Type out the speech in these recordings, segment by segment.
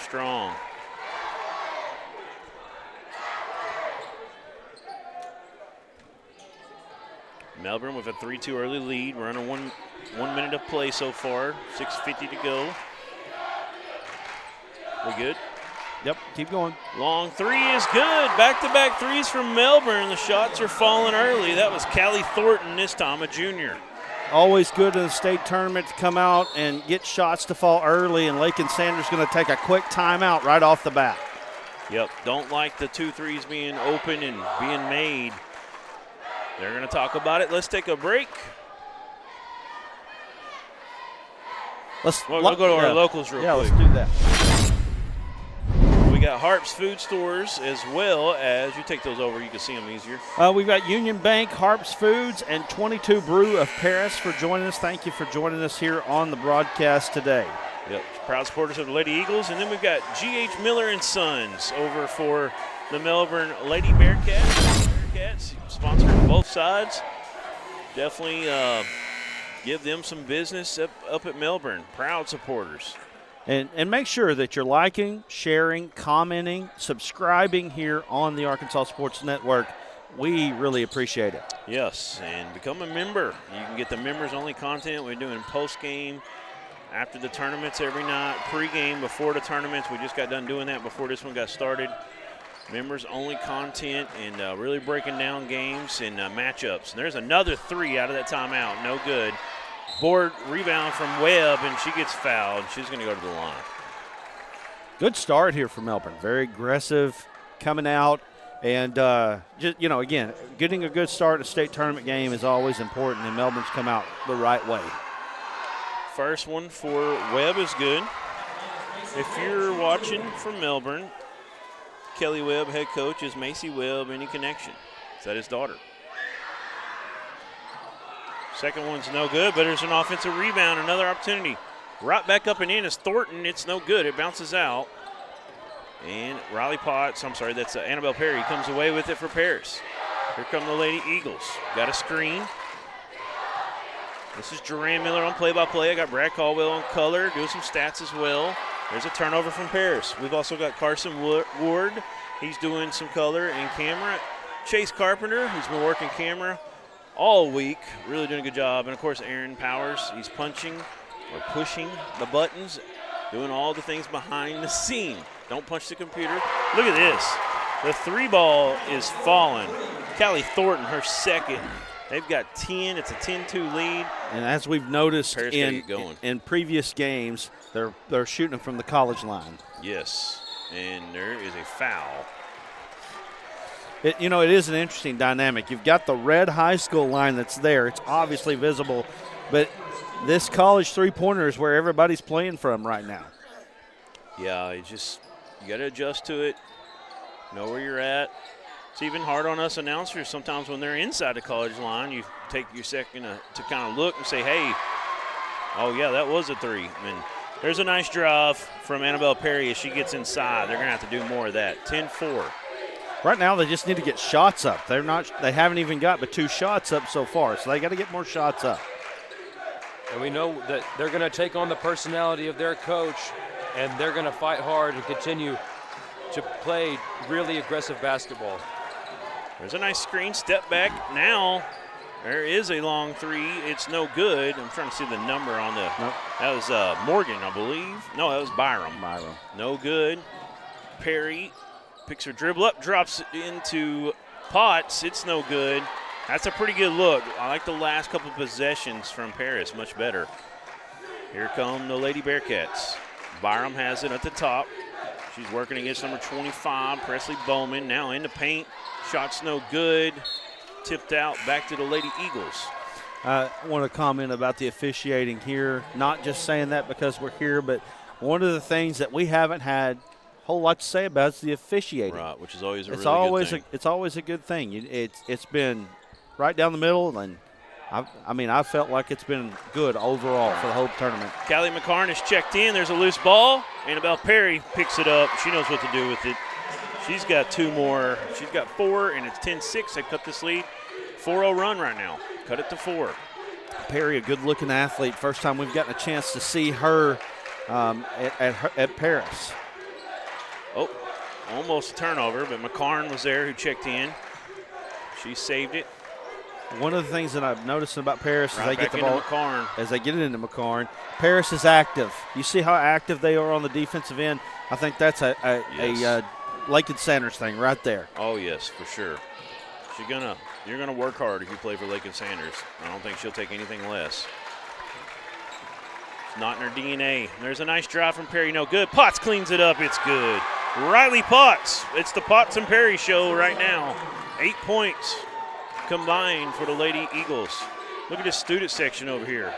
strong. Melbourne with a 3-2 early lead. We're on a one minute of play so far. 6:50 to go. We good? Yep, keep going. Long three is good. Back-to-back threes from Melbourne. The shots are falling early. That was Callie Thornton this time, a junior. Always good in the state tournament to come out and get shots to fall early, and Lakin Sanders going to take a quick timeout right off the bat. Yep, don't like the 2 threes being open and being made. They're going to talk about it. Let's take a break. We'll go to our locals real quick. Yeah, let's do that. We got Harp's Food Stores as well as, you take those over, you can see them easier. We've got Union Bank, Harp's Foods, and 22 Brew of Paris for joining us. Thank you for joining us here on the broadcast today. Yep, proud supporters of the Lady Eagles. And then we've got G.H. Miller and Sons over for the Melbourne Lady Bearcats. Bearcats, sponsored on both sides. Definitely give them some business up at Melbourne. Proud supporters. And make sure that you're liking, sharing, commenting, subscribing here on the Arkansas Sports Network. We really appreciate it. Yes, and become a member. You can get the members-only content. We're doing post-game, after the tournaments every night, pre-game, before the tournaments. We just got done doing that before this one got started. Members-only content and really breaking down games and matchups. And there's another 3 out of that timeout. No good. Board rebound from Webb, and she gets fouled. She's going to go to the line. Good start here for Melbourne. Very aggressive coming out. And, just, again, getting a good start in a state tournament game is always important, and Melbourne's come out the right way. First one for Webb is good. If you're watching from Melbourne, Kelly Webb, head coach, is Macy Webb any connection? Is that his daughter? Second one's no good, but there's an offensive rebound, another opportunity. Right back up and in is Thornton. It's no good. It bounces out. And that's Annabelle Perry comes away with it for Paris. Here come the Lady Eagles. Got a screen. This is Duran Miller on play-by-play. I got Brad Caldwell on color, doing some stats as well. There's a turnover from Paris. We've also got Carson Ward. He's doing some color and camera. Chase Carpenter, who's been working camera all week, really doing a good job. And, of course, Aaron Powers, he's pushing the buttons, doing all the things behind the scene. Don't punch the computer. Look at this. The 3 ball is falling. Callie Thornton, her second. They've got 10. It's a 10-2 lead. And as we've noticed in previous games, they're shooting them from the college line. Yes, and there is a foul. It is an interesting dynamic. You've got the red high school line that's there. It's obviously visible, but this college three-pointer is where everybody's playing from right now. Yeah, you got to adjust to it, know where you're at. It's even hard on us announcers sometimes when they're inside the college line. You take your second to kind of look and say, hey, oh, yeah, that was a 3. I mean, there's a nice drive from Annabelle Perry as she gets inside. They're going to have to do more of that. 10-4. Right now, they just need to get shots up. They haven't even got but 2 shots up so far, so they got to get more shots up. And we know that they're going to take on the personality of their coach, and they're going to fight hard and continue to play really aggressive basketball. There's a nice screen, step back. Now there is a long 3. It's no good. I'm trying to see the number on the. Nope. That was Morgan, I believe. No, that was Byram. No good. Perry picks her dribble up, drops it into Potts. It's no good. That's a pretty good look. I like the last couple of possessions from Paris much better. Here come the Lady Bearcats. Byram has it at the top. She's working against number 25, Presley Bowman. Now in the paint. Shot's no good. Tipped out back to the Lady Eagles. I want to comment about the officiating here. Not just saying that because we're here, but one of the things that we haven't had a whole lot to say about is the officiating. Right, which is always a good thing. It's always a good thing. It's been right down the middle, and I felt like it's been good overall for the whole tournament. Callie McCarnish checked in. There's a loose ball. Annabelle Perry picks it up. She knows what to do with it. She's got 2 more. She's got 4, and it's 10-6. They cut this lead. 4-0 run right now. Cut it to 4. Perry, a good-looking athlete. First time we've gotten a chance to see her at Paris. Oh, almost a turnover, but McCarn was there who checked in. She saved it. One of the things that I've noticed about Paris Right is they get the into ball McCarn. as they get it into McCarn. Paris is active. You see how active they are on the defensive end? I think that's a Lakin Sanders thing right there. Oh, yes, for sure. You're gonna work hard if you play for Lakin Sanders. I don't think she'll take anything less. It's not in her DNA. There's a nice drive from Perry. No good. Potts cleans it up. It's good. Riley Potts. It's the Potts and Perry show right now. 8 points combined for the Lady Eagles. Look at this student section over here.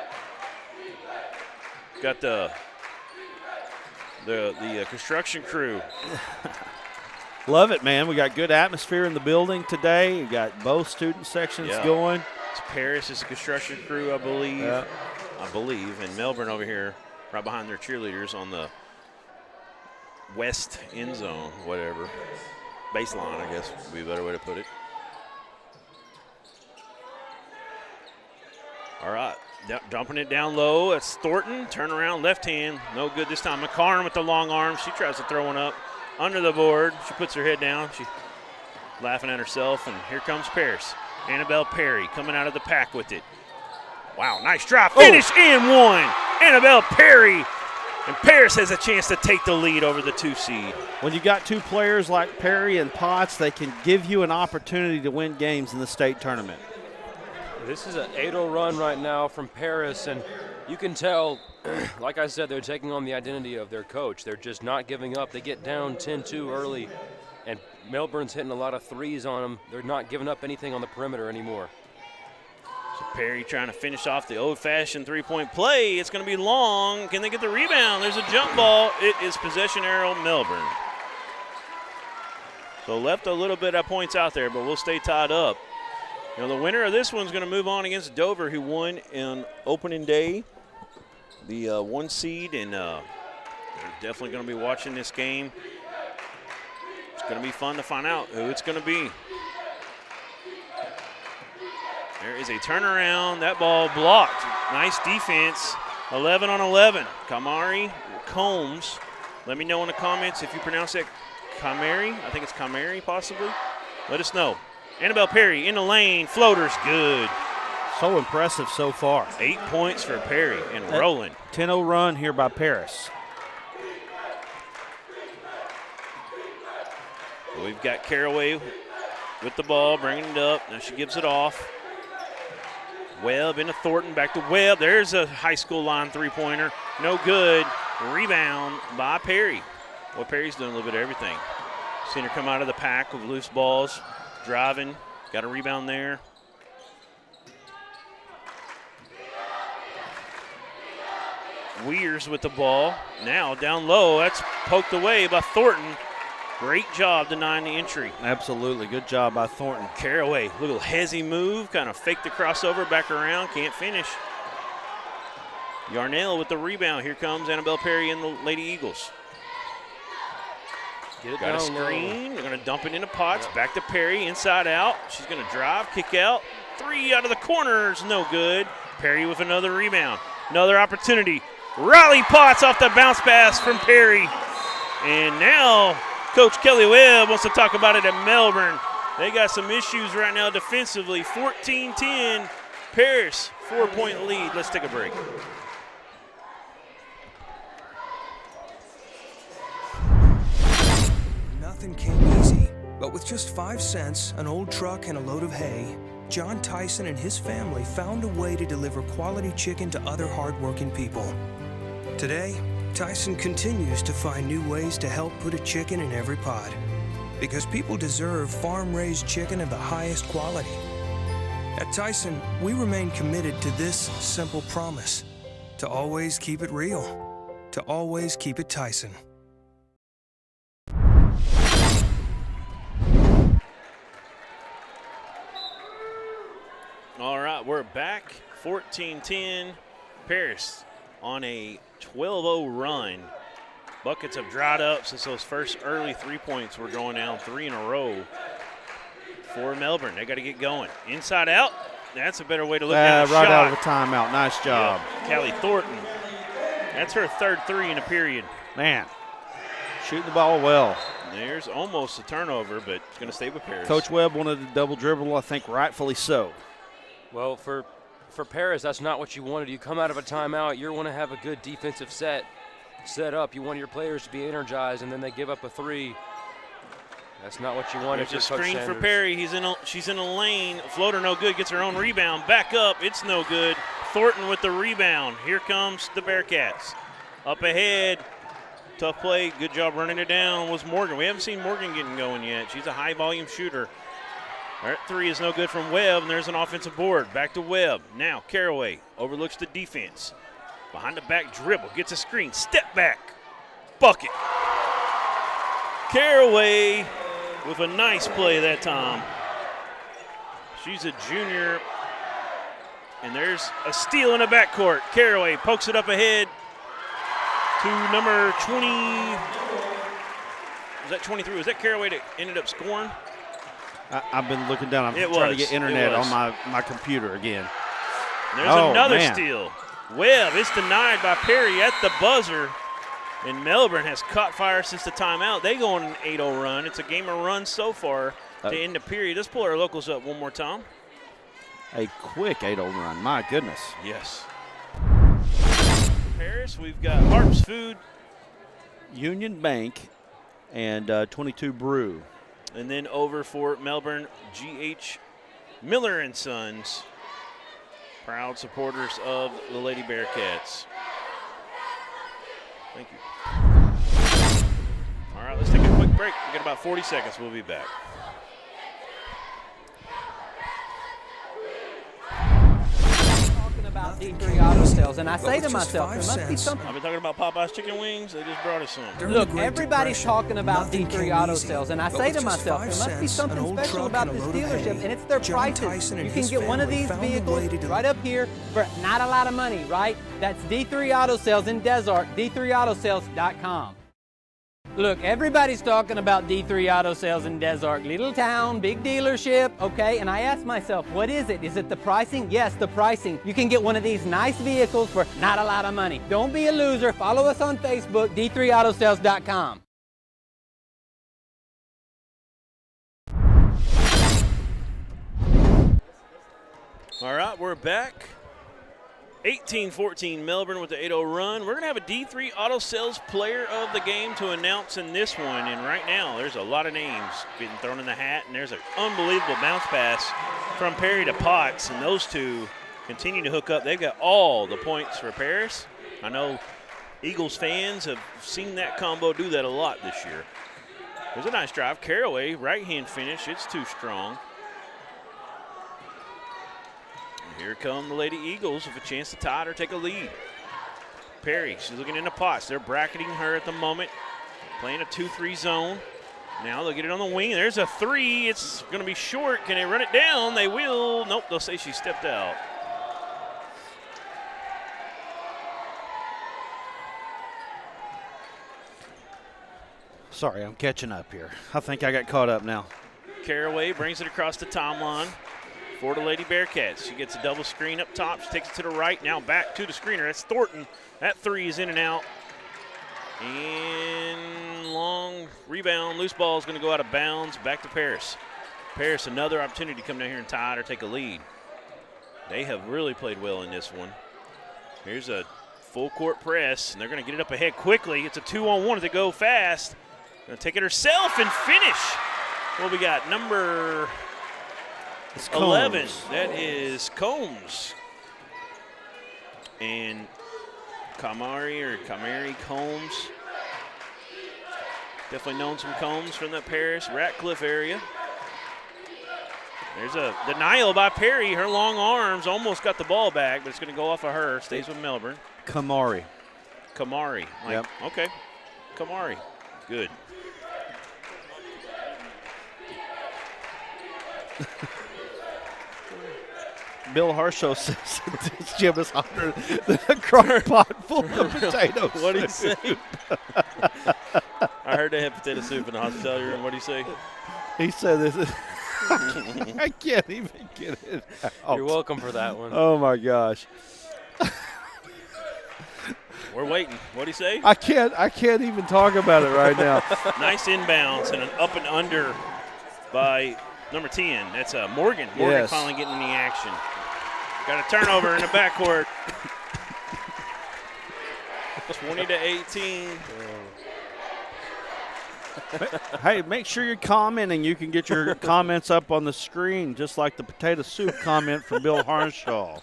Got the construction crew. Love it, man. We got good atmosphere in the building today. We got both student sections going. It's Paris is the construction crew, I believe. Yeah. And Melbourne over here, right behind their cheerleaders on the west end zone, whatever. Baseline, I guess would be a better way to put it. All right, dumping it down low. It's Thornton, turn around, left hand. No good this time. McCarn with the long arm. She tries to throw one up under the board. She puts her head down. She's laughing at herself, and here comes Paris. Annabelle Perry coming out of the pack with it. Wow, nice drop. Finish and one. Annabelle Perry. And Paris has a chance to take the lead over the 2 seed. When you got two players like Perry and Potts, they can give you an opportunity to win games in the state tournament. This is an 8-0 run right now from Paris, and you can tell, like I said, they're taking on the identity of their coach. They're just not giving up. They get down 10-2 early, and Melbourne's hitting a lot of threes on them. They're not giving up anything on the perimeter anymore. So Perry trying to finish off the old-fashioned three-point play. It's going to be long. Can they get the rebound? There's a jump ball. It is possession arrow Melbourne. So left a little bit of points out there, but we'll stay tied up. You know, the winner of this one's going to move on against Dover, who won in opening day, the 1 seed, and they're definitely going to be watching this game. It's going to be fun to find out who it's going to be. There is a turnaround. That ball blocked. Nice defense. 11 on 11. Kamari Combs. Let me know in the comments if you pronounce that Kamari. I think it's Kamari possibly. Let us know. Annabelle Perry in the lane. Floater's good. So impressive so far. 8 points for Perry and rolling. 10-0 run here by Paris. So we've got Caraway with the ball, bringing it up. Now she gives it off. Webb into Thornton, back to Webb. There's a high school line three-pointer. No good. Rebound by Perry. Well, Perry's doing a little bit of everything. Seen her come out of the pack with loose balls, driving. Got a rebound there. Weirs with the ball. Now down low. That's poked away by Thornton. Great job denying the entry. Absolutely. Good job by Thornton. Caraway, little hezzy move, kind of faked the crossover, back around, can't finish. Yarnell with the rebound. Here comes Annabelle Perry and the Lady Eagles. Got a screen. They're going to dump it into Potts. Back to Perry, inside out. She's going to drive, kick out. Three out of the corners, no good. Perry with another rebound. Another opportunity. Riley Potts off the bounce pass from Perry. And now Coach Kelly Webb wants to talk about it at Melbourne. They got some issues right now defensively. 14-10, Paris, 4-point lead. Let's take a break. Nothing came easy, but with just 5 cents, an old truck, and a load of hay, John Tyson and his family found a way to deliver quality chicken to other hardworking people. Today, Tyson continues to find new ways to help put a chicken in every pot, because people deserve farm-raised chicken of the highest quality. At Tyson, we remain committed to this simple promise: to always keep it real, to always keep it Tyson. All right, we're back. 14-10, Paris on a 12-0 run. Buckets have dried up since those first early 3 points were going down 3 in a row for Melbourne. They got to get going. Inside out, that's a better way to look at it. Right shot. out of the timeout. Nice job. Yep. Callie Thornton. That's her third 3 in a period. Man, shooting the ball well. There's almost a turnover, but it's going to stay with Paris. Coach Webb wanted a double dribble, I think rightfully so. Well, for Paris, that's not what you wanted. You come out of a timeout, you want to have a good defensive set up. You want your players to be energized, and then they give up a three. That's not what you wanted. There's a screen for Perry. She's in a lane. Floater no good. Gets her own rebound. Back up. It's no good. Thornton with the rebound. Here comes the Bearcats. Up ahead. Tough play. Good job running it down was Morgan. We haven't seen Morgan getting going yet. She's a high-volume shooter. That three is no good from Webb, and there's an offensive board. Back to Webb. Now Caraway overlooks the defense. Behind the back dribble. Gets a screen. Step back. Bucket. Caraway with a nice play that time. She's a junior. And there's a steal in the backcourt. Caraway pokes it up ahead to number 20. Was that 23? Was that Caraway that ended up scoring? I've been looking down. I'm trying to get internet on my computer again. There's another steal. Webb is denied by Perry at the buzzer. And Melbourne has caught fire since the timeout. They go on an 8-0 run. It's a game of runs so far to end the period. Let's pull our locals up one more time. A quick 8-0 run. My goodness. Yes. Paris, we've got Harps Food, Union Bank, and 22 Brew. And then over for Melbourne, G.H. Miller and Sons, proud supporters of the Lady Bearcats. Thank you. All right, let's take a quick break. We got about 40 seconds. We'll be back. About D3 auto sales, and I say to myself, there must be something. I've been talking about Popeye's chicken wings. They just brought us some. Look, everybody's talking about D3 auto sales, and I say to myself, there must be something special about this dealership, and it's their prices. You can get one of these vehicles right up here for not a lot of money, right? That's D3 Auto Sales in Desart, d3autosales.com. Look, everybody's talking about D3 Auto Sales in Desart. Little town, big dealership, okay? And I asked myself, what is it? Is it the pricing? Yes, the pricing. You can get one of these nice vehicles for not a lot of money. Don't be a loser. Follow us on Facebook, d3autosales.com. All right, we're back. 18-14 Melbourne with the 8-0 run. We're going to have a D3 Auto Sales player of the game to announce in this one. And right now, there's a lot of names getting thrown in the hat. And there's an unbelievable bounce pass from Perry to Potts. And those two continue to hook up. They've got all the points for Paris. I know Eagles fans have seen that combo do that a lot this year. There's a nice drive. Caraway, right-hand finish. It's too strong. Here come the Lady Eagles with a chance to tie it or take a lead. Perry, she's looking into Potts. They're bracketing her at the moment, playing a 2-3 zone. Now they'll get it on the wing. There's a three. It's going to be short. Can they run it down? They will. Nope, they'll say she stepped out. Sorry, I'm catching up here. I think I got caught up now. Caraway brings it across the timeline for the Lady Bearcats. She gets a double screen up top. She takes it to the right. Now back to the screener. That's Thornton. That three is in and out. And long rebound. Loose ball is going to go out of bounds. Back to Paris. Paris, another opportunity to come down here and tie it or take a lead. They have really played well in this one. Here's a full court press, and they're going to get it up ahead quickly. It's a 2-on-1 as they go fast. Going to take it herself and finish. What we got? Number 11. That is Combs. And Kamari Combs. Definitely known some Combs from that Paris, Ratcliffe area. There's a denial by Perry. Her long arms almost got the ball back, but it's going to go off of her. Stays with Melbourne. Kamari. Yep. Okay. Kamari. Good. Bill Harshaw says this gym is hotter than a crock pot full of potatoes. What did he say? I heard they had potato soup in the hospitality room. What did he say? He said this is I can't even get it out. You're welcome for that one. Oh, my gosh. We're waiting. What'd he say? I can't even talk about it right now. Nice inbounds and an up and under by number 10. That's Morgan. Morgan Yes. finally getting in the action. Got a turnover in the backcourt. 20-18. Hey, make sure you're commenting. You can get your comments up on the screen, just like the potato soup comment from Bill Harnshaw.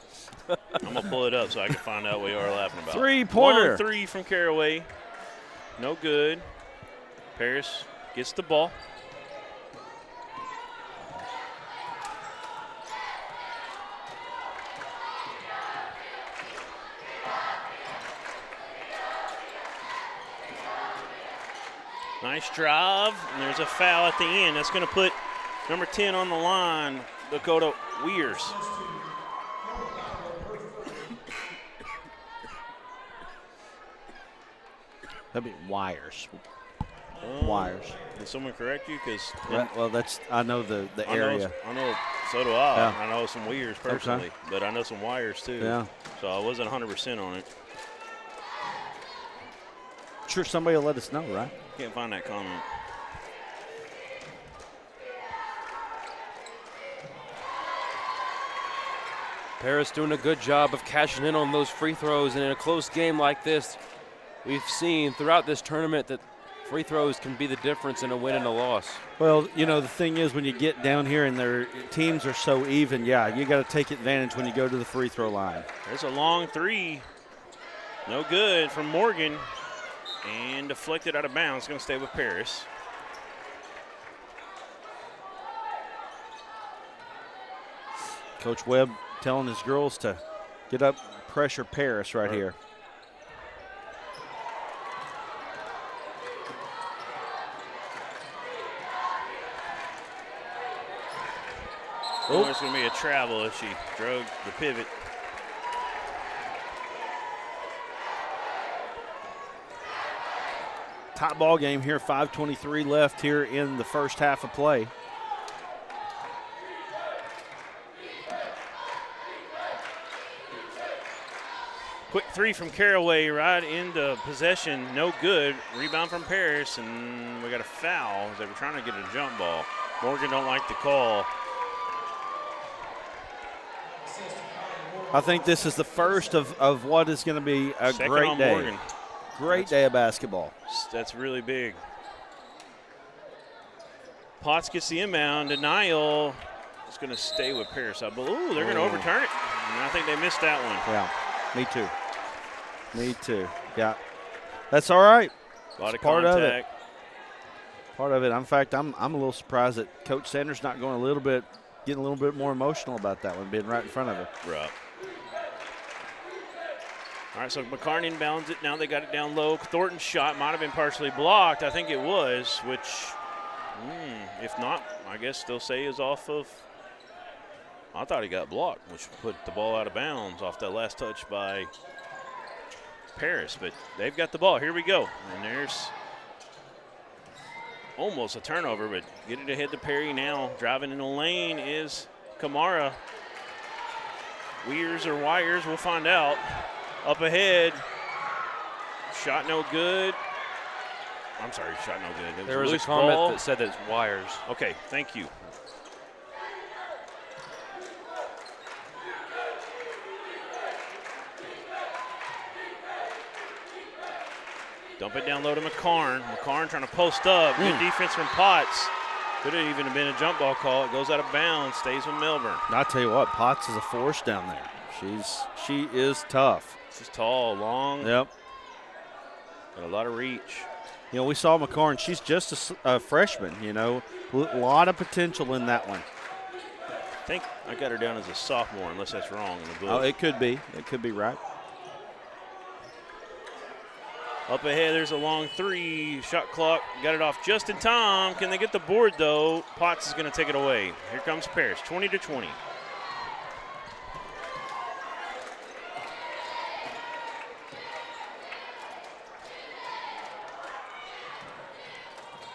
I'm going to pull it up so I can find out what you are laughing about. Three-pointer. Long three from Caraway. No good. Paris gets the ball. Nice drive, and there's a foul at the end. That's going to put number 10 on the line, Dakota Weirs. That'd be Wires. Wires. Did someone correct you? Because Well, I know the area. I know, so do I. Yeah. I know some Weirs personally, but I know some Wires too. Yeah. So I wasn't 100% on it. Sure, somebody will let us know, right? Can't find that comment. Paris doing a good job of cashing in on those free throws, and in a close game like this, we've seen throughout this tournament that free throws can be the difference in a win and a loss. Well, you know, the thing is when you get down here and their teams are so even, yeah, you got to take advantage when you go to the free throw line. There's a long three. No good from Morgan. And deflected out of bounds. Going to stay with Paris. Coach Webb telling his girls to get up, pressure Paris right here. Oh, there's going to be a travel if she drove the pivot. Top ball game here, 5:23 left here in the first half of play. Quick three from Caraway right into possession. No good. Rebound from Paris, and we got a foul. They were trying to get a jump ball. Morgan don't like the call. I think this is the first of what is going to be a Second great on day. Morgan. Great day of basketball. That's really big. Potts gets the inbound. Denial. It's going to stay with Paris. Ooh, they're going to overturn it. And I think they missed that one. Yeah, me too. Me too. Yeah, that's all right. A lot It's of contact. Part of it. In fact, I'm a little surprised that Coach Sanders not going getting a little bit more emotional about that one, being right in front of her. Right. All right, so McCartan inbounds it. Now they got it down low. Thornton's shot might have been partially blocked. I think it was, which, if not, I guess they'll say is off of. I thought he got blocked, which put the ball out of bounds off that last touch by Paris. But they've got the ball. Here we go. And there's almost a turnover, but get it ahead to Perry now. Driving in the lane is Kamara. Weirs or Wires, we'll find out. Up ahead, shot no good. I'm sorry, shot no good. There was a loose comment ball. that said that it's Wires. Okay, thank you. Dump it down low to McCarn. McCarn trying to post up. Good defense from Potts. Could have even been a jump ball call. It goes out of bounds, stays with Melbourne. I tell you what, Potts is a force down there. She is tough. She's tall, long, Yep. got a lot of reach. You know, we saw McCarn. She's just a freshman, you know. A lot of potential in that one. I think I got her down as a sophomore, unless that's wrong in the book. Oh, it could be. It could be right. Up ahead, there's a long three. Shot clock, got it off just in time. Can they get the board, though? Potts is going to take it away. Here comes Paris, 20-20.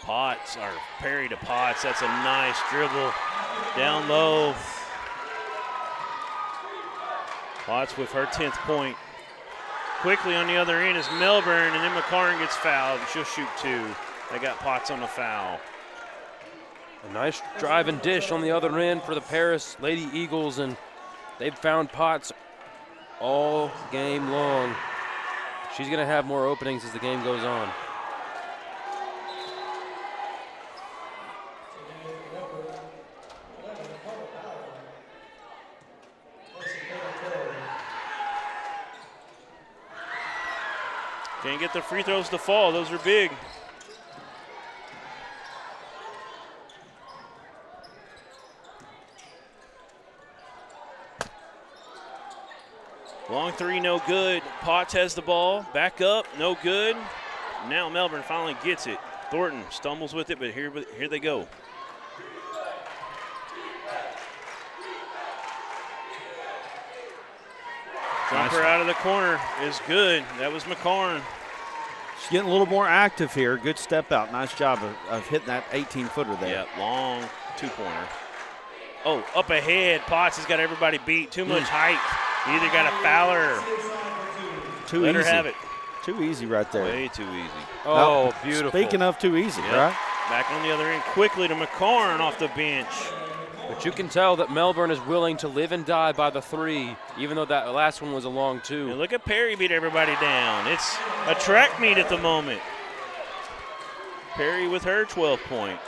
Potts, or Perry to Potts. That's a nice dribble down low. Potts with her 10th point. Quickly on the other end is Melbourne, and then McCarn gets fouled. She'll shoot 2. They got Potts on the foul. A nice drive and dish on the other end for the Paris Lady Eagles, and they've found Potts all game long. She's going to have more openings as the game goes on. Can't get the free throws to fall. Those are big. Long 3, no good. Potts has the ball. Back up, no good. Now Melbourne finally gets it. Thornton stumbles with it, but here they go. Jumper out of the corner is good. That was McCarn. She's getting a little more active here. Good step out. Nice job of hitting that 18-footer there. Yeah, long 2-pointer. Oh, up ahead. Potts has got everybody beat. Too much height. You either got to foul her. Too Let easy. her have it. Too easy right there. Way too easy. Oh, beautiful. Speaking of too easy, Yep. right? Back on the other end quickly to McCarn off the bench. But you can tell that Melbourne is willing to live and die by the 3, even though that last one was a long 2. And look at Perry beat everybody down. It's a track meet at the moment. Perry with her 12-point.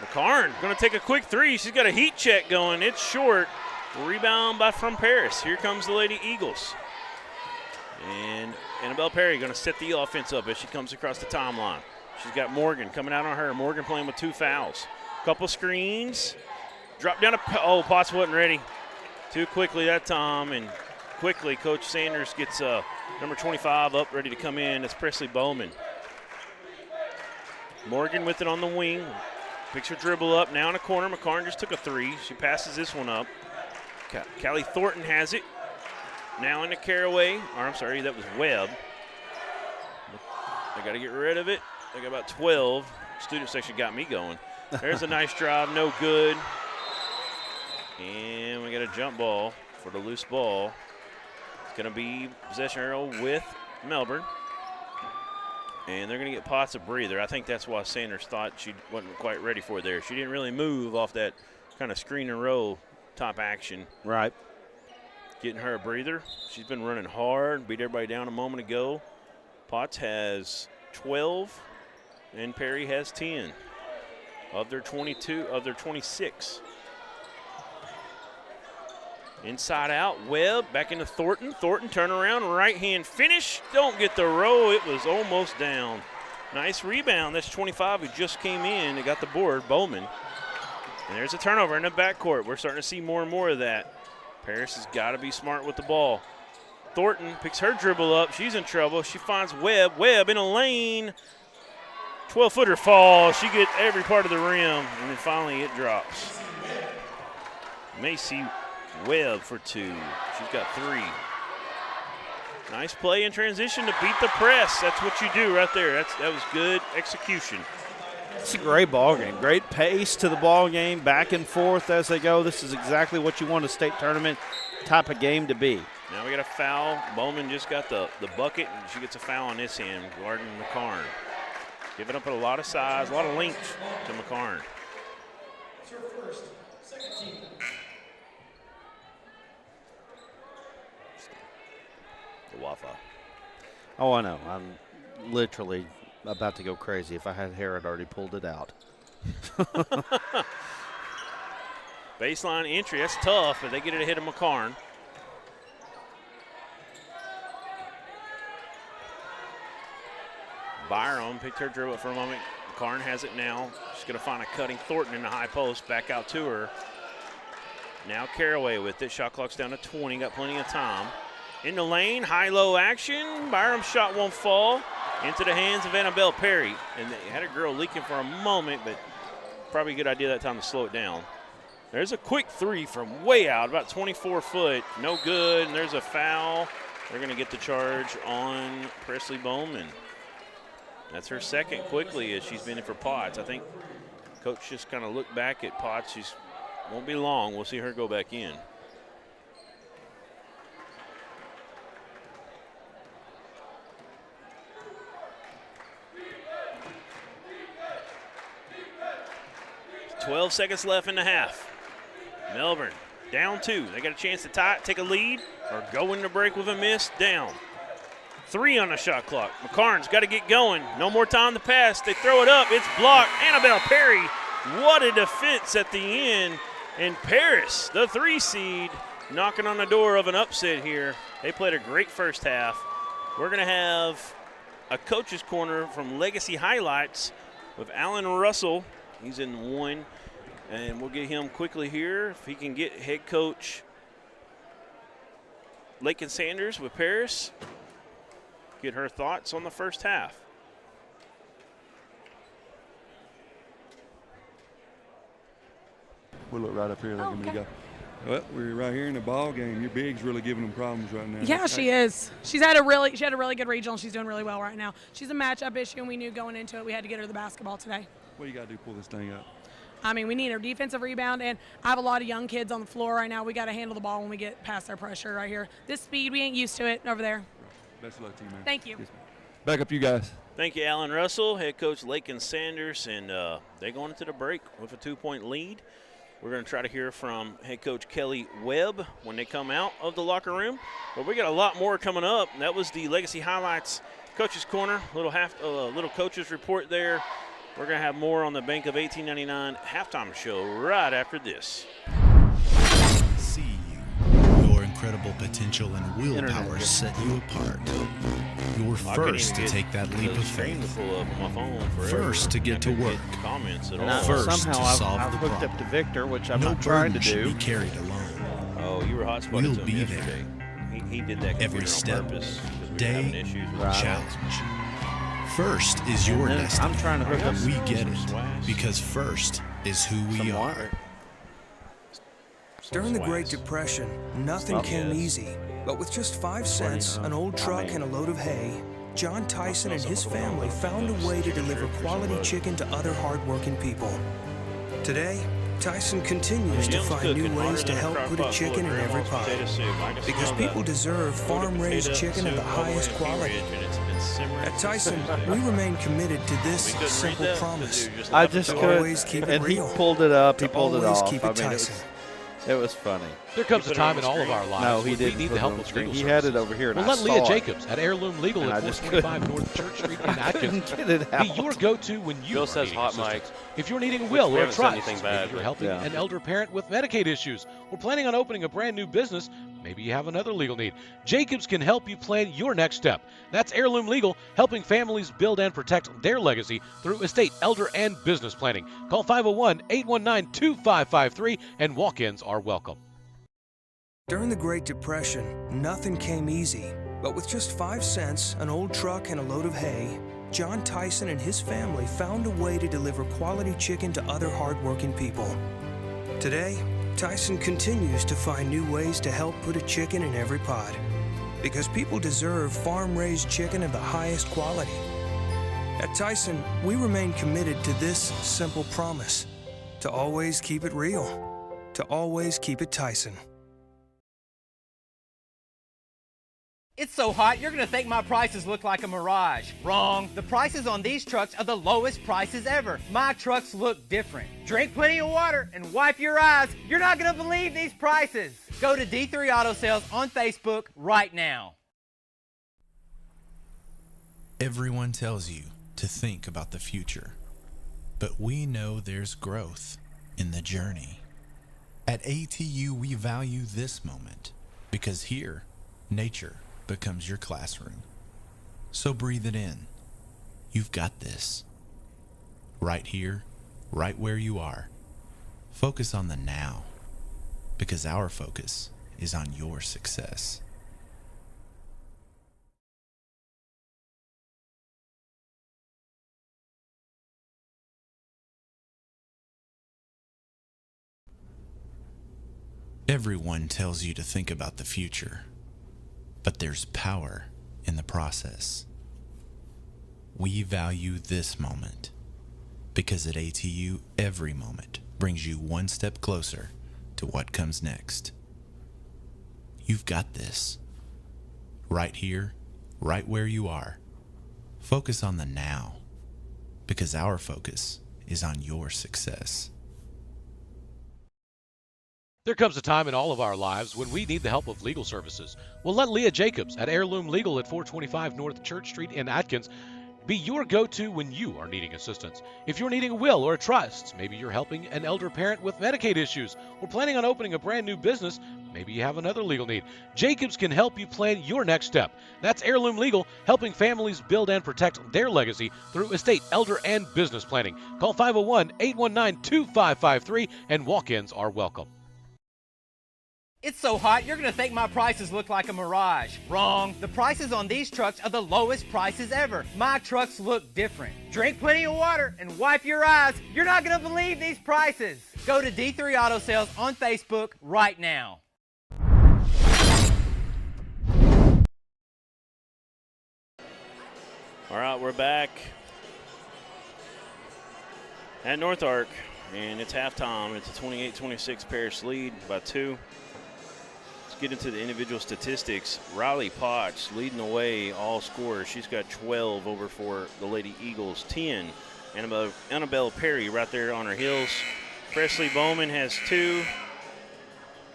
McCarn going to take a quick 3. She's got a heat check going. It's short. Rebound from Paris. Here comes the Lady Eagles. And Annabelle Perry going to set the offense up as she comes across the timeline. She's got Morgan coming out on her. Morgan playing with 2 fouls. Couple screens. Drop down oh, Potts wasn't ready. Too quickly that time, and quickly Coach Sanders gets number 25 up, ready to come in. It's Presley Bowman. Morgan with it on the wing. Picks her dribble up, now in a corner. McCarn just took a 3. She passes this one up. Callie Thornton has it. Now into Caraway, or I'm sorry, that was Webb. I got to get rid of it. I got about 12. Student section got me going. There's a nice drive, no good. And we got a jump ball for the loose ball. It's going to be possession arrow with Melbourne. And they're going to get Potts a breather. I think that's why Sanders thought she wasn't quite ready for it there. She didn't really move off that kind of screen and roll type action. Right. Getting her a breather. She's been running hard, beat everybody down a moment ago. Potts has 12, and Perry has 10 of their 22, of their 26. Inside out, Webb back into Thornton. Thornton turnaround, right hand finish. Don't get the row, it was almost down. Nice rebound, that's 25 who just came in and got the board, Bowman. And there's a turnover in the backcourt. We're starting to see more and more of that. Paris has got to be smart with the ball. Thornton picks her dribble up. She's in trouble. She finds Webb. Webb in a lane. 12-footer fall. She gets every part of the rim, and then finally it drops. Macy Webb for 2. She's got 3. Nice play in transition to beat the press. That's what you do right there. That was good execution. It's a great ball game. Great pace to the ball game, back and forth as they go. This is exactly what you want a state tournament type of game to be. Now we got a foul. Bowman just got the bucket, and she gets a foul on this end, guarding McCarn. Giving up a lot of size, a lot of length to McCarn. It's your first, second team. The Wi-Fi. Oh, I know. I'm literally about to go crazy. If I had hair, I'd already pulled it out. Baseline entry, that's tough, but they get it ahead of McCarn. Byram picked her dribble for a moment. McCarn has it now. She's going to find a cutting Thornton in the high post. Back out to her. Now Caraway with it. Shot clock's down to 20. Got plenty of time. In the lane, high-low action. Byram's shot won't fall. Into the hands of Annabelle Perry. And they had a girl leaking for a moment, but probably a good idea that time to slow it down. There's a quick 3 from way out, about 24 foot. No good, and there's a foul. They're going to get the charge on Presley Bowman. That's her second quickly as she's been in for Potts. I think Coach just kind of looked back at Potts. She's won't be long. We'll see her go back in. There's 12 seconds left in the half. Melbourne down 2. They got a chance to tie it, take a lead, or go into break with a miss. Down 3 on the shot clock. McCarn's got to get going. No more time to pass. They throw it up. It's blocked. Annabelle Perry. What a defense at the end. And Paris, the 3 seed, knocking on the door of an upset here. They played a great first half. We're going to have a coach's corner from Legacy Highlights with Alan Russell. He's in 1. And we'll get him quickly here. If he can get head coach Lakin Sanders with Paris, get her thoughts on the first half. We'll look right up here. Like a go. Well, we're right here in the ball game. Your big's really giving them problems right now. Yeah, she is. She had a really good regional. She's doing really well right now. She's a matchup issue, and we knew going into it we had to get her the basketball today. What do you got to do to pull this thing up? I mean, we need her defensive rebound, and I have a lot of young kids on the floor right now. We got to handle the ball when we get past their pressure right here. This speed, we ain't used to it over there. Best of luck to you, man. Thank you. Yes, back up, you guys. Thank you, Alan Russell, head coach Lakin Sanders, and they're going into the break with a 2-point lead. We're going to try to hear from head coach Kelly Webb when they come out of the locker room. But we got a lot more coming up. That was the Legacy Highlights Coaches Corner, little coaches report there. We're going to have more on the Bank of 1899 halftime show right after this. See you. Your incredible potential and willpower set you apart. You're first to take that leap of faith. First to get to work. First to solve the hooked problem. up to Victor, which I'm No not trying to burden should do. be carried alone. Oh, you were hot spotted We'll to him be yesterday. He did that Every computer step, on purpose because we were day, having issues with challenge. First is your then destiny. I'm trying to hook up We get some it swash. because first is who we Some are. water. During the Great Swaz. Depression, nothing came yes. easy. But with just 5 cents, an old truck, and a load of hay, John Tyson and his family found a way to deliver quality chicken to other hardworking people. Today, Tyson continues to find new ways to help put a chicken in every pot. Because people deserve farm-raised chicken of the highest quality. At Tyson, we remain committed to this simple promise. I just To couldn't. always keep it And he real. pulled it up. He To pulled it always off. keep I it mean, Tyson. it was funny. There comes a put it time on in the all of screen? our lives No, he when didn't we need put the it help on the of screen. legal He had it services. over here, and Well, I let saw Leah it. Jacobs at Heirloom Legal And I at just 425 North Church Street in Atkins Couldn't get it be out. your go-to when you Bill are says needing hot assistance. mic. If you're needing a Which will we or a haven't said trust, anything maybe bad, you're but- helping Yeah. an elder parent with Medicaid issues, or planning on opening a brand new business, maybe you have another legal need. Jacobs can help you plan your next step. That's Heirloom Legal, helping families build and protect their legacy through estate, elder, and business planning. Call 501-819-2553, and walk-ins are welcome. During the Great Depression, nothing came easy. But with just 5 cents, an old truck, and a load of hay, John Tyson and his family found a way to deliver quality chicken to other hardworking people. Today, Tyson continues to find new ways to help put a chicken in every pot. Because people deserve farm-raised chicken of the highest quality. At Tyson, we remain committed to this simple promise: to always keep it real, to always keep it Tyson. It's so hot, you're gonna think my prices look like a mirage. Wrong. The prices on these trucks are the lowest prices ever. My trucks look different. Drink plenty of water and wipe your eyes. You're not gonna believe these prices. Go to D3 Auto Sales on Facebook right now. Everyone tells you to think about the future, but we know there's growth in the journey. At ATU, we value this moment because here, nature becomes your classroom. So breathe it in. You've got this. Right here, right where you are. Focus on the now, because our focus is on your success. Everyone tells you to think about the future, but there's power in the process. We value this moment Because at ATU, every moment brings you one step closer to what comes next. You've got this. Right here, right where you are. Focus on the now, because our focus is on your success. There comes a time in all of our lives when we need the help of legal services. Well, let Leah Jacobs at Heirloom Legal at 425 North Church Street in Atkins be your go-to when you are needing assistance. If you're needing a will or a trust, maybe you're helping an elder parent with Medicaid issues, or planning on opening a brand new business, maybe you have another legal need, Jacobs can help you plan your next step. That's Heirloom Legal, helping families build and protect their legacy through estate, elder, and business planning. Call 501-819-2553, and walk-ins are welcome. It's so hot, you're going to think my prices look like a mirage. Wrong. The prices on these trucks are the lowest prices ever. My trucks look different. Drink plenty of water and wipe your eyes. You're not going to believe these prices. Go to D3 Auto Sales on Facebook right now. All right, we're back at North Ark, and it's halftime. It's a 28-26 Paris lead by 2. Get into the individual statistics. Riley Potts leading the way, all scorers. She's got 12 over for the Lady Eagles, 10. Annabelle Perry right there on her heels. Presley Bowman has 2.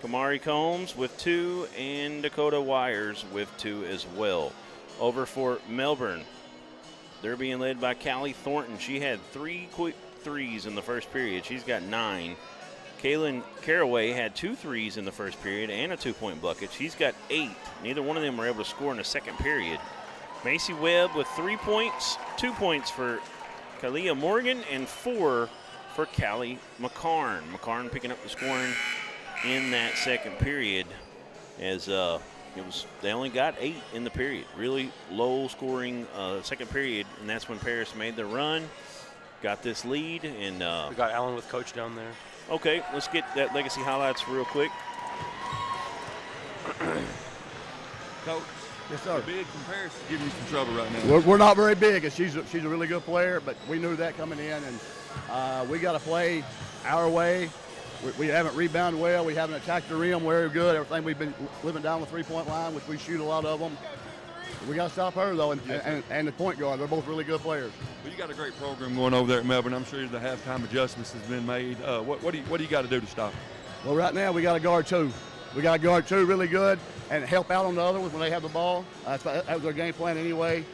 Kamari Combs with 2, and Dakota Wires with 2 as well. Over for Melbourne, they're being led by Callie Thornton. She had 3 quick threes in the first period. She's got 9. Kaylin Caraway had 2 threes in the first period and a 2-point bucket. She's got 8. Neither one of them were able to score in the second period. Macy Webb with 3 points, 2 points for Kalia Morgan, and 4 for Callie McCarn. McCarn picking up the scoring in that second period, as they only got 8 in the period. Really low scoring second period, and that's when Paris made their run, got this lead, and we got Allen with coach down there. Okay, let's get that legacy highlights real quick. Coach, yes, sir. Big comparison giving you some trouble right now. We're not very big, and she's a really good player, but we knew that coming in, and we got to play our way. We haven't rebounded well. We haven't attacked the rim very good. Everything we've been living down the three-point line, which we shoot a lot of them. We got to stop her, though, and the point guard. They're both really good players. Well, you got a great program going over there at Melbourne. I'm sure the halftime adjustments has been made. What do you got to do to stop it? Well, right now we got to guard 2. We got to guard 2 really good and help out on the other ones when they have the ball. That was our game plan anyway.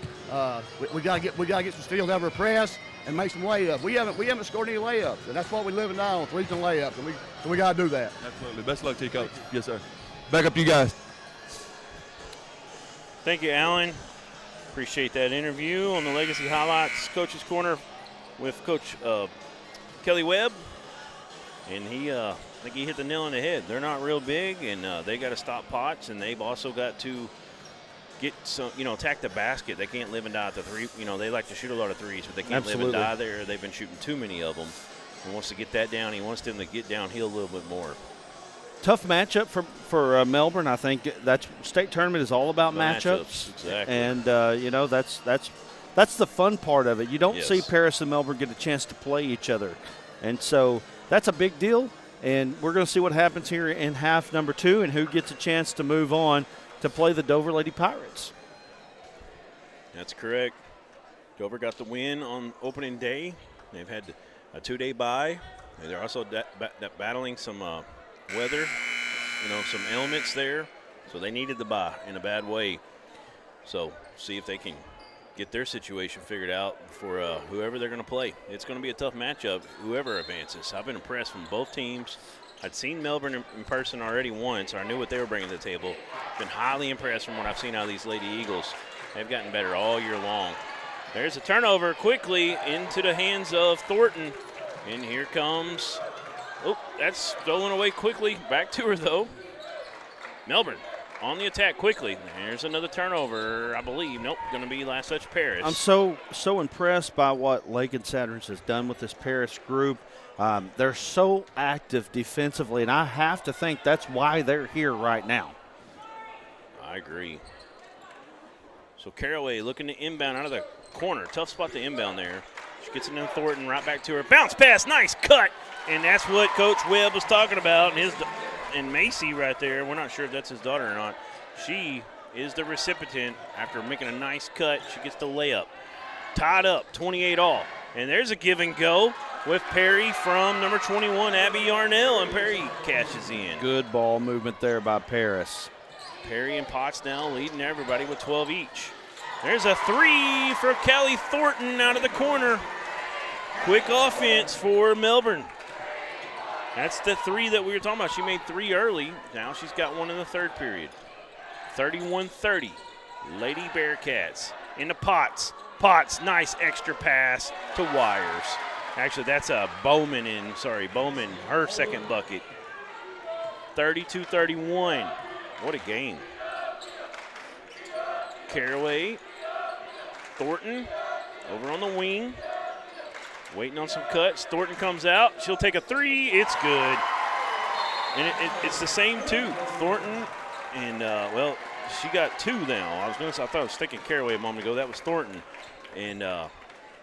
We got to get some steals out of our press and make some layups. We haven't scored any layups, and that's what we're living now on, threes and layups. And so we got to do that. Absolutely. Best of luck to you, Coach. Yes, sir. Back up to you guys. Thank you, Alan. Appreciate that interview on the Legacy Highlights Coach's Corner with Coach Kelly Webb. And I think he hit the nail on the head. They're not real big, and they got to stop Potts, and they've also got to get some, attack the basket. They can't live and die at the three. They like to shoot a lot of threes, but they can't live and die there. They've been shooting too many of them. He wants to get that down. He wants them to get downhill a little bit more. Tough matchup for Melbourne. I think that state tournament is all about matchups. Exactly. And that's the fun part of it. You don't see Paris and Melbourne get a chance to play each other, and so that's a big deal. And we're going to see what happens here in half number 2 and who gets a chance to move on to play the Dover Lady Pirates. That's correct. Dover got the win on opening day. They've had a 2-day bye. They're also battling some weather, some elements there. So they needed the bye in a bad way. So see if they can get their situation figured out for whoever they're going to play. It's going to be a tough matchup, whoever advances. I've been impressed from both teams. I'd seen Melbourne in person already once, so I knew what they were bringing to the table. Been highly impressed from what I've seen out of these Lady Eagles. They've gotten better all year long. There's a turnover quickly into the hands of Thornton. And here comes, that's stolen away quickly. Back to her, though. Melbourne on the attack quickly. There's another turnover, I believe. Nope, going to be last touch Paris. I'm so impressed by what Lakin Saturns has done with this Paris group. They're so active defensively, and I have to think that's why they're here right now. I agree. So Caraway looking to inbound out of the corner. Tough spot to inbound there. She gets it in Thornton, right back to her. Bounce pass, nice cut. And that's what Coach Webb was talking about. And Macy right there, we're not sure if that's his daughter or not. She is the recipient after making a nice cut. She gets the layup. Tied up, 28 all. And there's a give and go with Perry from number 21, Abby Yarnell, and Perry cashes in. Good ball movement there by Paris. Perry and Potts now leading everybody with 12 each. There's a three for Callie Thornton out of the corner. Quick offense for Melbourne. That's the three that we were talking about. She made three early. Now she's got one in the third period. 31-30. Lady Bearcats into Potts. Potts, nice extra pass to Wires. Actually, that's a Bowman, her second bucket. 32-31. What a game. Caraway, Thornton over on the wing. Waiting on some cuts. Thornton comes out. She'll take a three. It's good. And it's the same two. Thornton and, she got two now. I thought I was thinking Caraway a moment ago. That was Thornton. And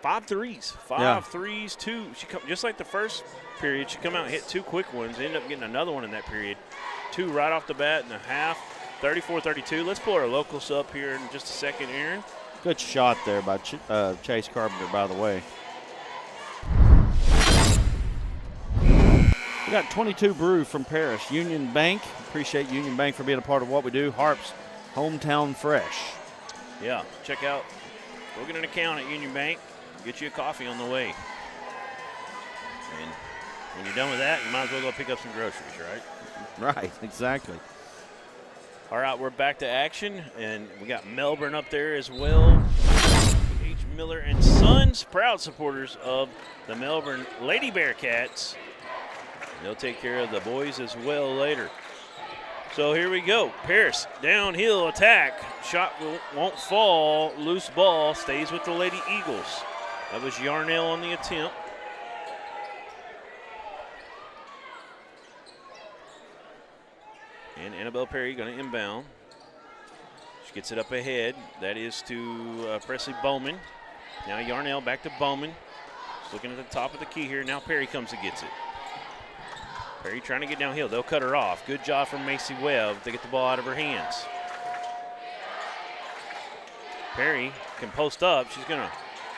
5 threes. Five threes, two. Just like the first period, she come out and hit two quick ones. Ended up getting another one in that period. Two right off the bat in a half. 34-32. Let's pull our locals up here in just a second, Aaron. Good shot there by Chase Carpenter, by the way. We got 22 brew from Paris. Union Bank. Appreciate Union Bank for being a part of what we do. Harp's Hometown Fresh. Yeah, check out. Go get an account at Union Bank. Get you a coffee on the way. And when you're done with that, you might as well go pick up some groceries, right? Right, exactly. All right, we're back to action, and we got Melbourne up there as well. H. Miller and Sons, proud supporters of the Melbourne Lady Bearcats. They'll take care of the boys as well later. So here we go. Paris, downhill attack. Shot won't fall. Loose ball stays with the Lady Eagles. That was Yarnell on the attempt. And Annabelle Perry going to inbound. She gets it up ahead. That is to Presley Bowman. Now Yarnell back to Bowman. She's looking at the top of the key here. Now Perry comes and gets it. Perry trying to get downhill. They'll cut her off. Good job from Macy Webb to get the ball out of her hands. Perry can post up. She's going to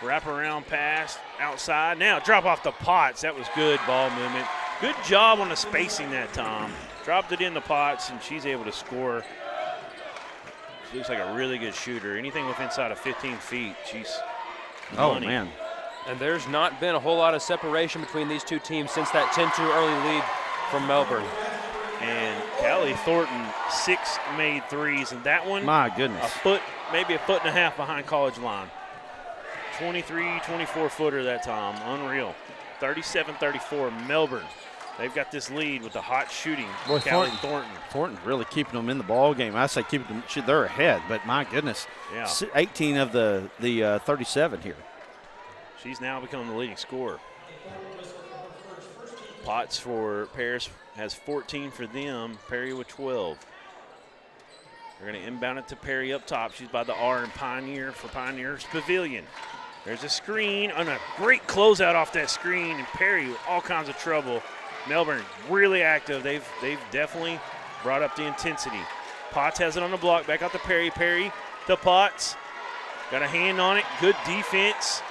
wrap around pass outside. Now drop off the Potts. That was good ball movement. Good job on the spacing that time. Dropped it in the Potts, and she's able to score. She looks like a really good shooter. Anything with inside of 15 feet, she's money. Oh, man. And there's not been a whole lot of separation between these two teams since that 10-2 early lead from Melbourne. And Callie Thornton, 6 made threes, and that one, my goodness, maybe a foot and a half behind college line. 23, 24-footer that time, unreal. 37-34, Melbourne. They've got this lead with the hot shooting. Boy, Callie Thornton. Thornton really keeping them in the ball game. I say keeping them. They're ahead, but my goodness, 18 of the 37 here. She's now become the leading scorer. Potts for Paris has 14 for them. Perry with 12. They're going to inbound it to Perry up top. She's by the R and Pioneer for Pioneer's Pavilion. There's a screen and a great closeout off that screen, and Perry with all kinds of trouble. Melbourne really active. They've definitely brought up the intensity. Potts has it on the block. Back out to Perry. Perry to Potts. Got a hand on it. Good defense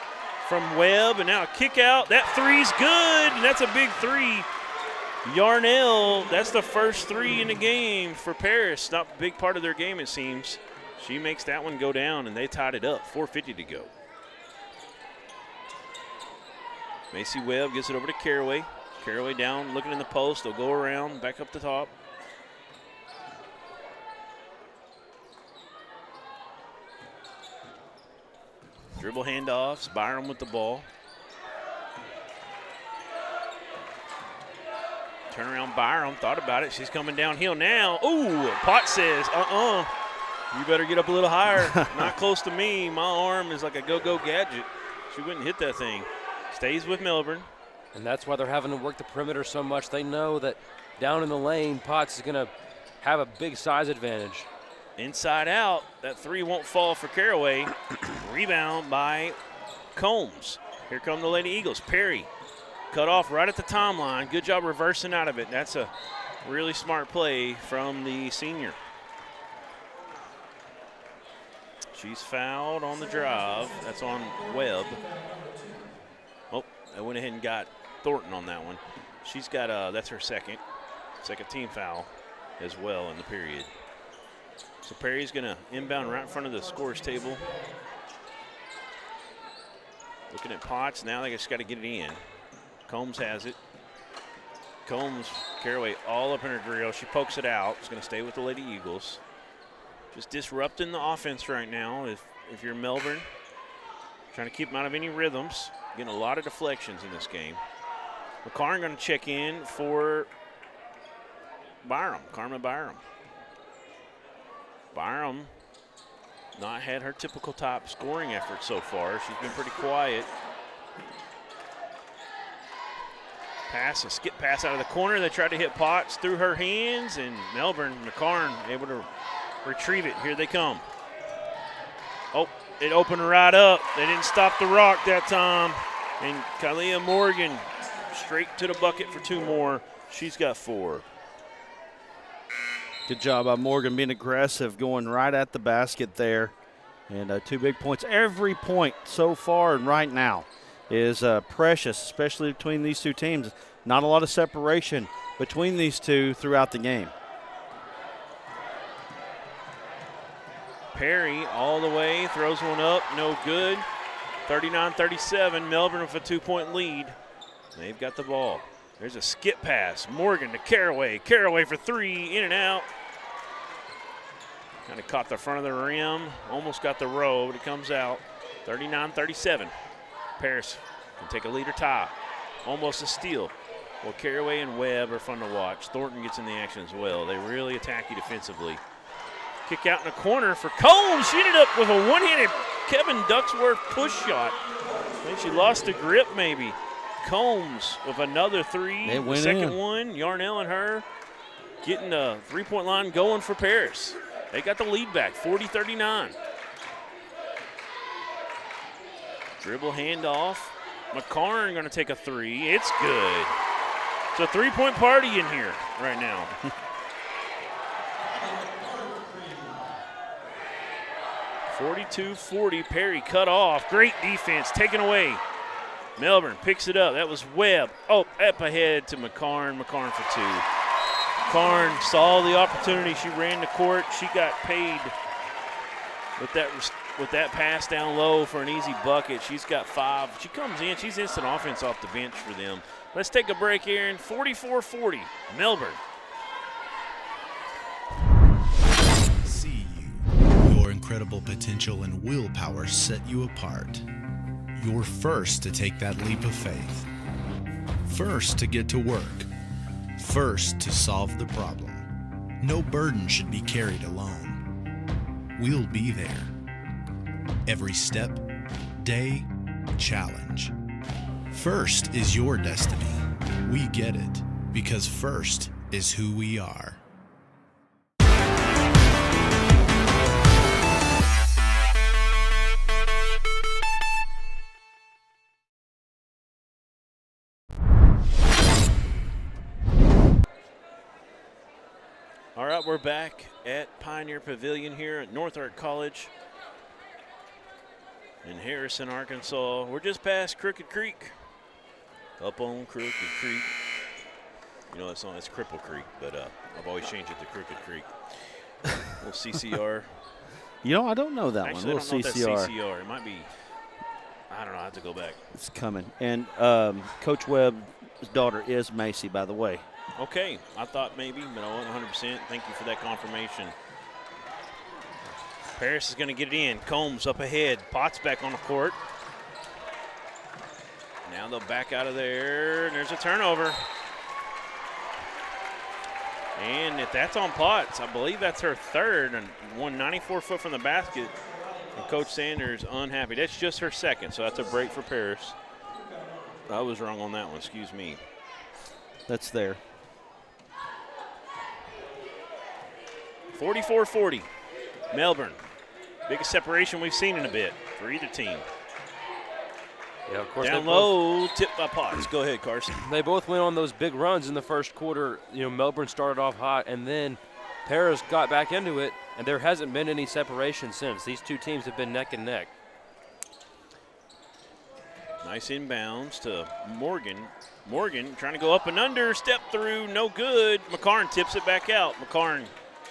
from Webb, and now a kick out. That three's good, and that's a big three. Yarnell, that's the first three in the game for Paris. Not a big part of their game, it seems. She makes that one go down, and they tied it up. 4:50 to go. Macy Webb gets it over to Caraway. Caraway down, looking in the post. They'll go around, back up the top. Dribble handoffs, Byram with the ball. Turn around Byram, thought about it. She's coming downhill now. Ooh, Potts says, you better get up a little higher. Not close to me. My arm is like a go-go gadget. She wouldn't hit that thing. Stays with Melbourne. And that's why they're having to work the perimeter so much. They know that down in the lane, Potts is going to have a big size advantage. Inside out, that three won't fall for Caraway. Rebound by Combs. Here come the Lady Eagles. Perry cut off right at the timeline. Good job reversing out of it. That's a really smart play from the senior. She's fouled on the drive. That's on Webb. Oh, I went ahead and got Thornton on that one. She's got, that's her second team foul as well in the period. So Perry's going to inbound right in front of the scores table. Looking at Potts. Now they just got to get it in. Combs has it. Combs, Caraway all up in her drill. She pokes it out. It's going to stay with the Lady Eagles. Just disrupting the offense right now. If you're Melbourne, trying to keep them out of any rhythms. Getting a lot of deflections in this game. McCarn going to check in for Byram, Carmen Byram. Byram not had her typical top scoring effort so far. She's been pretty quiet. Pass, a skip pass out of the corner. They tried to hit Potts through her hands, and Melbourne, McCarn able to retrieve it. Here they come. Oh, it opened right up. They didn't stop the rock that time. And Kalia Morgan straight to the bucket for 2 more. She's got 4. Good job by Morgan being aggressive, going right at the basket there. And 2 big points. Every point so far and right now is precious, especially between these two teams. Not a lot of separation between these two throughout the game. Perry all the way, throws one up, no good. 39-37, Melbourne with a 2-point lead. They've got the ball. There's a skip pass. Morgan to Caraway. Caraway for 3, in and out. Kind of caught the front of the rim, almost got the row, but it comes out. 39-37. Paris can take a lead or tie. Almost a steal. Well, Caraway and Webb are fun to watch. Thornton gets in the action as well. They really attack you defensively. Kick out in the corner for Combs. She ended up with a one-handed Kevin Ducksworth push shot. I think she lost the grip maybe. Combs with another 3. They went second in. one. Yarnell and her getting the 3-point line going for Paris. They got the lead back, 40-39. Dribble handoff. McCarn going to take a 3. It's good. It's a 3-point party in here right now. (42-40). Perry cut off. Great defense taken away. Melbourne picks it up. That was Webb. Oh, up ahead to McCarn. McCarn for 2. McCarn saw the opportunity. She ran the court. She got paid with that pass down low for an easy bucket. She's got 5. She comes in. She's instant offense off the bench for them. Let's take a break here. In 44-40, Melbourne. See you. Your incredible potential and willpower set you apart. You're first to take that leap of faith. First to get to work. First to solve the problem. No burden should be carried alone. We'll be there. Every step, day, challenge. First is your destiny. We get it because first is who we are. All right, we're back at Pioneer Pavilion here at North Ark College in Harrison, Arkansas. We're just past Crooked Creek. Up on Crooked Creek. You know that song, it's Cripple Creek, but I've always changed it to Crooked Creek. Little CCR. You know, I don't know that Actually, one. I don't know if CCR. that's CCR. It might be, I don't know, I have to go back. It's coming. And Coach Webb's daughter is Macy, by the way. Okay, I thought maybe, but I wasn't 100%. Thank you for that confirmation. Paris is going to get it in. Combs up ahead. Potts back on the court. Now they'll back out of there, and there's a turnover. And if that's on Potts, I believe that's her 3rd, and 194 foot from the basket. And Coach Sanders unhappy. That's just her 2nd, so that's a break for Paris. I was wrong on that one, excuse me. That's there. 44-40, Melbourne. Biggest separation we've seen in a bit for either team. Yeah, of course. Down low, tipped by Potts. Go ahead, Carson. They both went on those big runs in the first quarter. Melbourne started off hot, and then Paris got back into it, and there hasn't been any separation since. These two teams have been neck and neck. Nice inbounds to Morgan. Morgan trying to go up and under, step through, no good. McCarn tips it back out. McCarn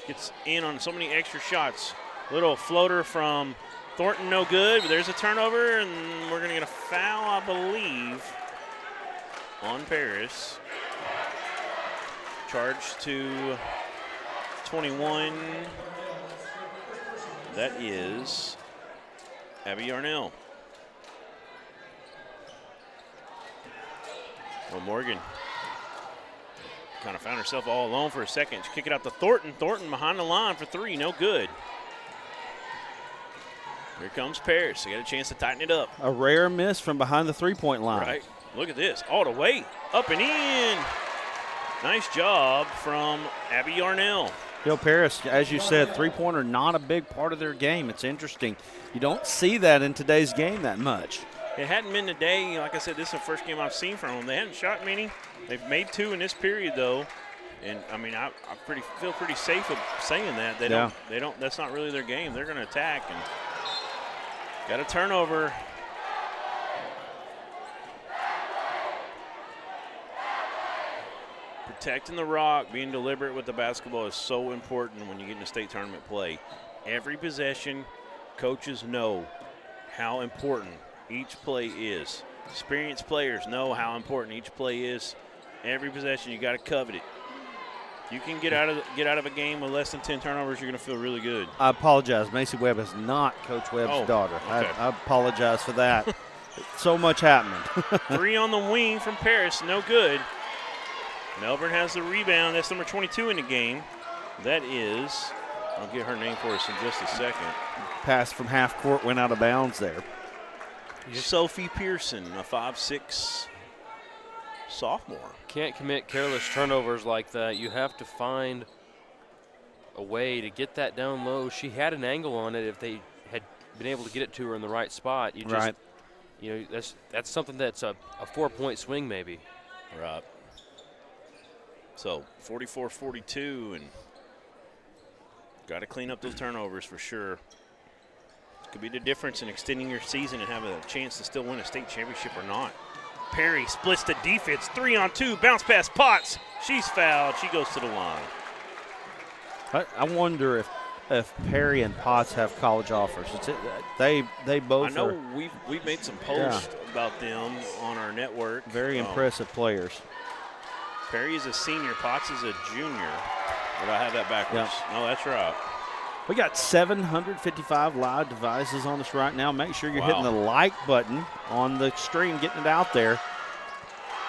gets in on so many extra shots. Little floater from Thornton, no good, but there's a turnover, and we're going to get a foul, I believe, on Paris. Charge to 21. That is Abby Yarnell. Well, Morgan kind of found herself all alone for a second. She kick it out to Thornton. Thornton behind the line for three, no good. Here comes Paris. They got a chance to tighten it up. A rare miss from behind the three-point line. Right. Look at this. All the way. Up and in. Nice job from Abby Yarnell. Paris, as you said, three-pointer not a big part of their game. It's interesting. You don't see that in today's game that much. It hadn't been today. Like I said, this is the first game I've seen from them. They hadn't shot many. They've made two in this period, though. And I mean, I feel pretty safe of saying that. They don't. That's not really their game. They're going to attack and got a turnover. Protecting the rock, being deliberate with the basketball is so important when you get into state tournament play. Every possession, coaches know how important each play is. Experienced players know how important each play is. Every possession, you got to covet it. You can get out of a game with less than 10 turnovers, you're going to feel really good. I apologize. Macy Webb is not Coach Webb's daughter. Okay. I apologize for that. So much happening. Three on the wing from Paris, no good. Melbourne has the rebound. That's number 22 in the game. That is, I'll get her name for us in just a second. Pass from half court went out of bounds there. Sophie Pearson, a 5'6" sophomore. Can't commit careless turnovers like that. You have to find a way to get that down low. She had an angle on it if they had been able to get it to her in the right spot. You just, that's something that's a 4-point swing maybe. Right. So 44-42, and got to clean up those turnovers for sure. Could be the difference in extending your season and having a chance to still win a state championship or not. Perry splits the defense, 3-on-2, bounce pass Potts. She's fouled. She goes to the line. I wonder if Perry and Potts have college offers. They both. I know we've made some posts about them on our network. Very impressive players. Perry is a senior. Potts is a junior. Or do I have that backwards? Yep. No, that's right. We got 755 live devices on us right now. Make sure you're hitting the like button on the stream, getting it out there.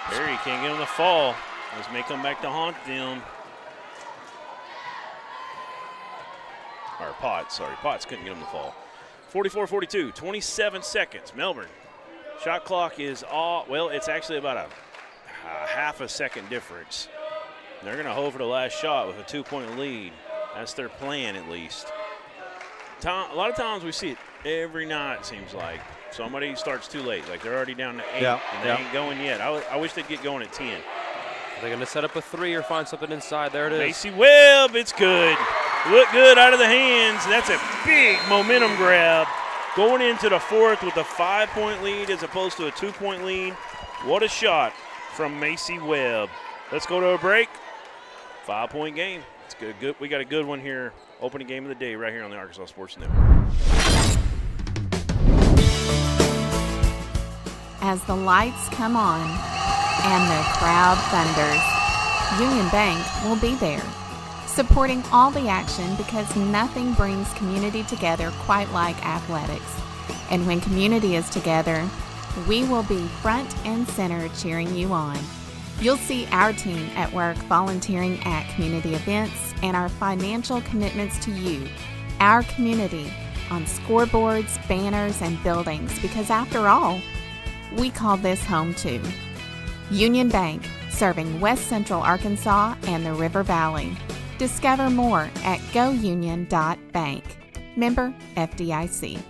Perry can't get him to fall. This may come back to haunt them. Or Potts, sorry. Potts couldn't get him to fall. 44-42, 27 seconds. Melbourne. Shot clock is all, well, it's actually about a half a second difference. They're going to hold for the last shot with a 2-point lead. That's their plan, at least. A lot of times we see it every night, it seems like. Somebody starts too late. Like they're already down to 8, and they ain't going yet. I wish they'd get going at 10. Are they going to set up a 3 or find something inside? There it is. Macy Webb, it's good. Look good out of the hands. That's a big momentum grab. Going into the fourth with a 5-point lead as opposed to a 2-point lead. What a shot from Macy Webb. Let's go to a break. 5-point game. It's good. We got a good one here. Opening game of the day right here on the Arkansas Sports Network. As the lights come on and the crowd thunders, Union Bank will be there, supporting all the action because nothing brings community together quite like athletics. And when community is together, we will be front and center cheering you on. You'll see our team at work volunteering at community events and our financial commitments to you, our community, on scoreboards, banners, and buildings, because after all, we call this home too. Union Bank, serving West Central Arkansas and the River Valley. Discover more at gounion.bank. Member FDIC.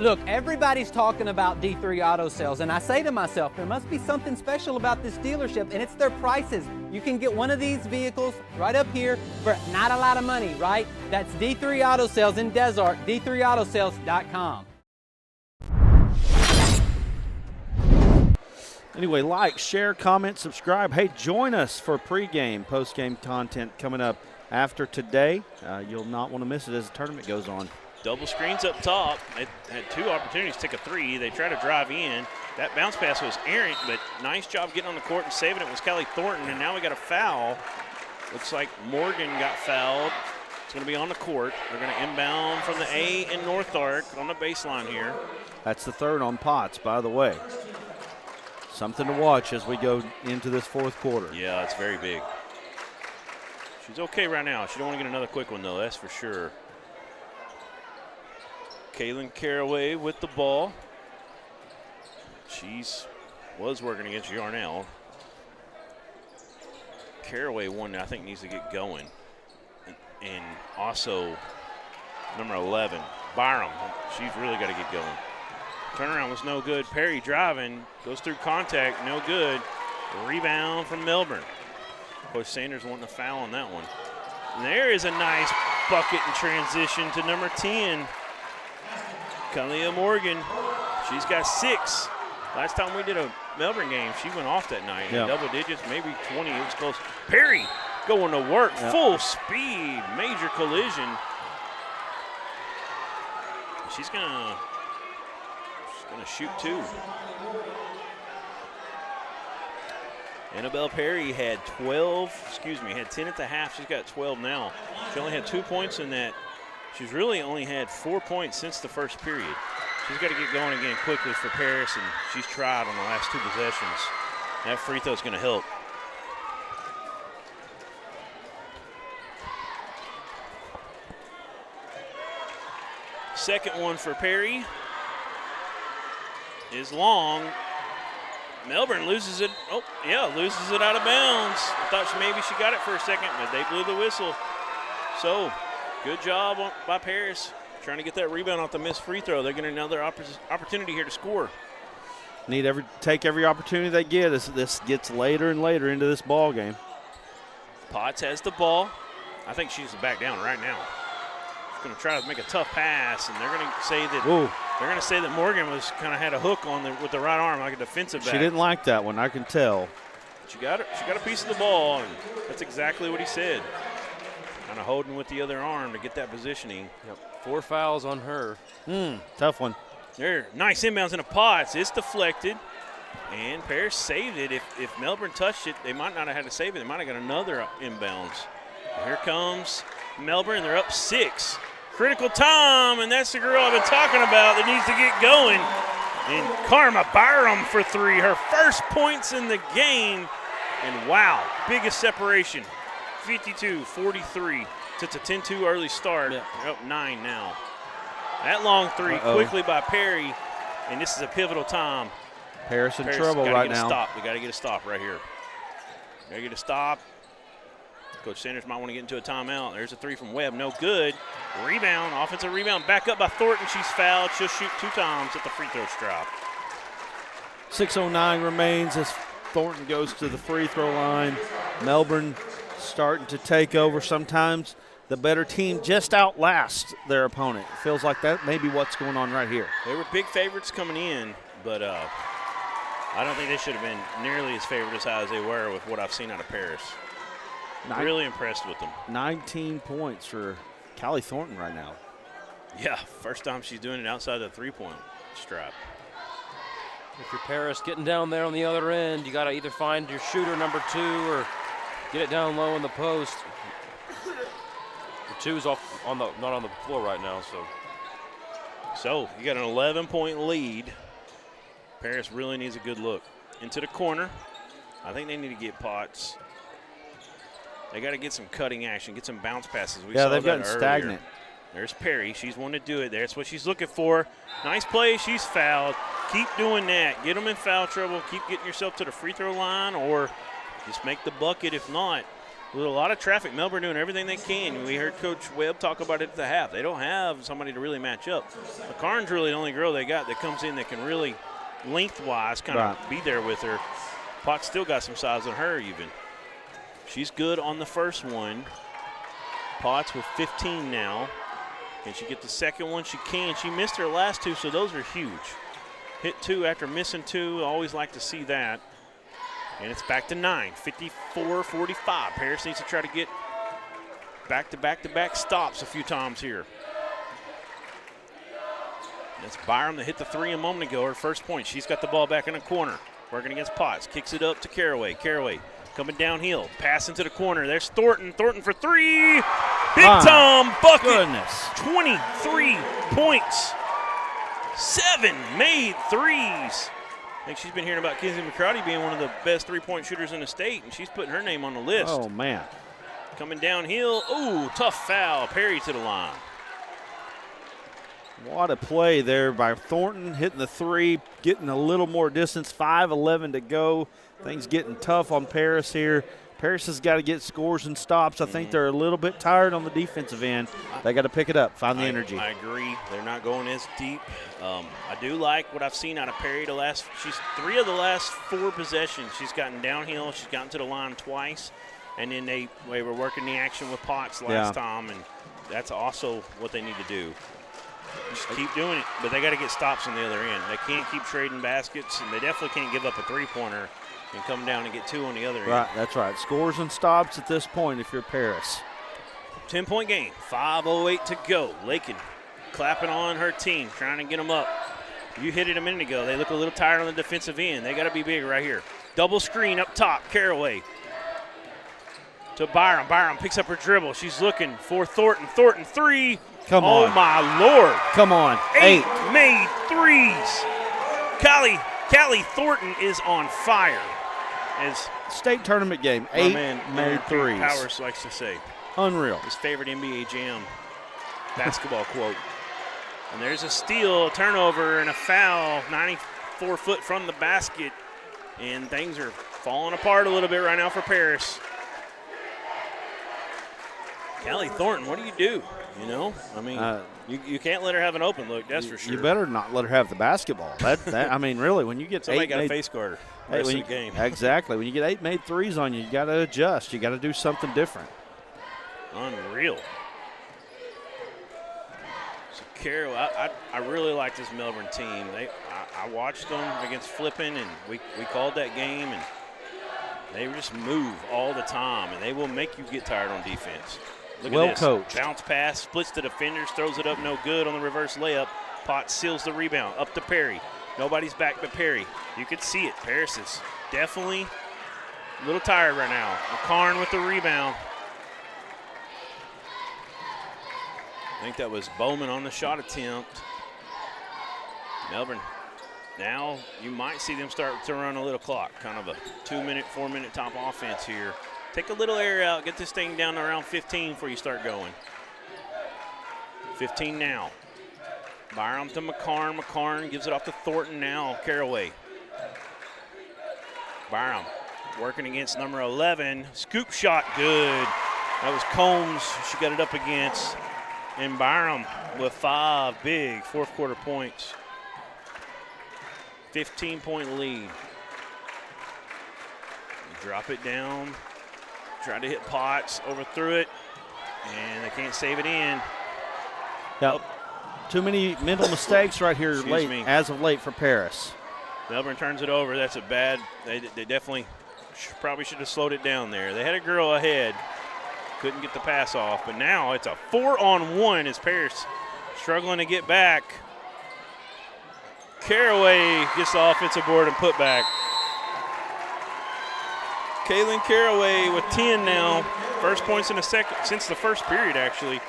Look, everybody's talking about D3 Auto Sales, and I say to myself, there must be something special about this dealership, and it's their prices. You can get one of these vehicles right up here for not a lot of money, right? That's D3 Auto Sales in Desart, d3autosales.com. Anyway, like, share, comment, subscribe. Hey, join us for pregame, postgame content coming up after today. You'll not want to miss it as the tournament goes on. Double screens up top. They had 2 opportunities to take a 3. They tried to drive in. That bounce pass was errant, but nice job getting on the court and saving it was Callie Thornton, and now we got a foul. Looks like Morgan got fouled. It's going to be on the court. They're going to inbound from the A in North Arc on the baseline here. That's the 3rd on Potts, by the way. Something to watch as we go into this 4th quarter. Yeah, it's very big. She's okay right now. She don't want to get another quick one, though, that's for sure. Kaylin Caraway with the ball. Was working against Yarnell. Caraway one I think needs to get going. And also number 11, Byram. She's really got to get going. Turnaround was no good. Perry driving, goes through contact, no good. Rebound from Melbourne. Coach Sanders wanting a foul on that one. And there is a nice bucket in transition to number 10. Kalia Morgan, she's got 6. Last time we did a Melbourne game, she went off that night in double digits, maybe 20. It was close. Perry going to work, full speed, major collision. She's gonna shoot 2. Annabelle Perry had 10 at the half. She's got 12 now. She only had 2 points in that. She's really only had 4 points since the first period. She's got to get going again quickly for Paris, and she's tried on the last 2 possessions. That free throw is going to help. Second one for Perry is long. Melbourne loses it. Oh, yeah, loses it out of bounds. I thought maybe she got it for a second, but they blew the whistle. So, good job by Paris trying to get that rebound off the missed free throw. They're getting another opportunity here to score. Take every opportunity they get as this gets later and later into this ball game. Potts has the ball. I think she's back down right now. She's going to try to make a tough pass, and they're going to say that Morgan was kind of had a hook on with the right arm like a defensive back. She didn't like that one, I can tell. She got a piece of the ball, and that's exactly what he said. Kind of holding with the other arm to get that positioning. Yep. 4 fouls on her. Tough one. There, nice inbounds into Potts. It's deflected, and Paris saved it. If Melbourne touched it, they might not have had to save it. They might have got another inbounds. And here comes Melbourne. They're up 6. Critical time, and that's the girl I've been talking about that needs to get going. And Karma Byram for 3, her first points in the game. And wow, biggest separation. 52-43. It's a 10-2 early start. They're up 9 now. That long 3 quickly by Perry, and this is a pivotal time. Paris in trouble right now. We got to get a stop right here. Got to get a stop. Coach Sanders might want to get into a timeout. There's a 3 from Webb, no good. Rebound, offensive rebound, back up by Thornton. She's fouled. She'll shoot 2 times at the free throw stripe. 6:09 remains as Thornton goes to the free throw line. Melbourne starting to take over. Sometimes the better team just outlasts their opponent. It feels like that may be what's going on right here. They were big favorites coming in, but I don't think they should have been nearly as favored as high as they were with what I've seen out of Paris. Really impressed with them. 19 points for Callie Thornton right now. Yeah, first time she's doing it outside the 3-point stripe. If you're Paris getting down there on the other end, you got to either find your shooter number 2 or get it down low in the post. The 2's off not on the floor right now, So you got an 11-point lead. Paris really needs a good look. Into the corner. I think they need to get Potts. They got to get some cutting action, get some bounce passes. Yeah, they've gotten stagnant. There's Perry. She's wanting to do it. That's what she's looking for. Nice play. She's fouled. Keep doing that. Get them in foul trouble. Keep getting yourself to the free throw line or just make the bucket if not. With a lot of traffic, Melbourne doing everything they can. We heard Coach Webb talk about it at the half. They don't have somebody to really match up. McCarn's really the only girl they got that comes in that can really lengthwise kind of be there with her. Potts still got some size on her even. She's good on the first one. Potts with 15 now. Can she get the second one? She can. She missed her last two, so those are huge. Hit 2 after missing 2. Always like to see that. And it's back to 9, 54-45. Paris needs to try to get back-to-back-to-back stops a few times here. That's Byram that hit the 3 a moment ago, her first point. She's got the ball back in the corner, working against Potts. Kicks it up to Caraway. Caraway coming downhill, passing to the corner. There's Thornton. Thornton for 3. Big time bucket. Goodness. 23 points. 7 made threes. I think she's been hearing about Kinsey McCrowdy being one of the best three-point shooters in the state, and she's putting her name on the list. Oh, man. Coming downhill. Ooh, tough foul. Perry to the line. What a play there by Thornton, hitting the 3, getting a little more distance, 5:11 to go. Things getting tough on Paris here. Paris has got to get scores and stops. I think they're a little bit tired on the defensive end. They got to pick it up, find the energy. I agree. They're not going as deep. I do like what I've seen out of Perry she's 3 of the last 4 possessions. She's gotten downhill. She's gotten to the line twice. And then they were working the action with Potts last time, and that's also what they need to do. Just keep doing it, but they got to get stops on the other end. They can't keep trading baskets, and they definitely can't give up a three-pointer and come down and get 2 on the other end. Right, that's right. Scores and stops at this point if you're Paris. 10-point game, 5:08 to go. Lakin clapping on her team, trying to get them up. You hit it a minute ago. They look a little tired on the defensive end. They got to be big right here. Double screen up top, Caraway. To Byram. Byram picks up her dribble. She's looking for Thornton. Thornton 3. Come on. Oh, my Lord. Come on. 8 made threes. Callie Thornton is on fire. As state tournament game, 8 made threes. Powers likes to say. Unreal. His favorite NBA Jam basketball quote. And there's a steal, a turnover, and a foul, 94 foot from the basket. And things are falling apart a little bit right now for Paris. Callie Thornton, what do you do? You know, I mean, you can't let her have an open look. That's for sure. You better not let her have the basketball. I mean, really, when you get somebody 8 got made, a face guard the rest of the game. Exactly. When you get 8 made threes on you, you got to adjust. You got to do something different. Unreal. So Carol, I really like this Melbourne team. I watched them against Flippin, and we called that game, and they just move all the time, and they will make you get tired on defense. Look at this. Coached. Bounce pass, splits the defenders, throws it up no good on the reverse layup. Potts seals the rebound. Up to Perry. Nobody's back but Perry. You could see it. Paris is definitely a little tired right now. McCarn with the rebound. I think that was Bowman on the shot attempt. Melbourne. Now you might see them start to run a little clock. Kind of a 2-minute, 4-minute top offense here. Take a little air out, get this thing down to around 15 before you start going. 15 now. Byram to McCarn. McCarn gives it off to Thornton now. Caraway. Byram working against number 11. Scoop shot, good. That was Combs she got it up against. And Byram with 5 big fourth quarter points. 15-point lead. Drop it down. Tried to hit Potts, overthrew it, and they can't save it in. Yep. Too many mental mistakes right here as of late for Paris. Melbourne turns it over. That's a bad. They definitely probably should have slowed it down there. They had a girl ahead, couldn't get the pass off, but now it's a 4-on-1 as Paris struggling to get back. Caraway gets the offensive board and put back. Kaylin Caraway with 10 now. First points in the second since the first period, actually.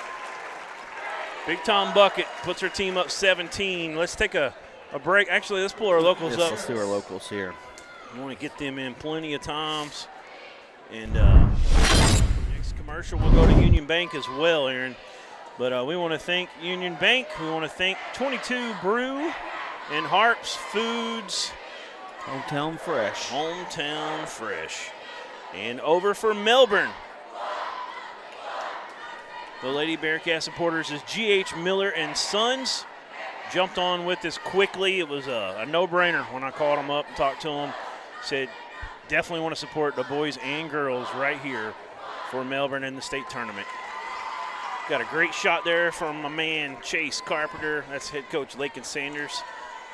Big Tom bucket puts her team up 17. Let's take a break. Actually, let's pull our locals up. Let's do our locals here. I want to get them in plenty of times. And next commercial, we'll go to Union Bank as well, Aaron. But we want to thank Union Bank. We want to thank 22 Brew and Harps Foods. Hometown Fresh. Hometown Fresh. And over for Melbourne, The Lady Bearcat supporters is G.H. Miller and Sons. Jumped on with this quickly. It was a no-brainer when I called them up and talked to them. Said, definitely want to support the boys and girls right here for Melbourne in the state tournament. Got a great shot there from my man Chase Carpenter. That's head coach Lakin Sanders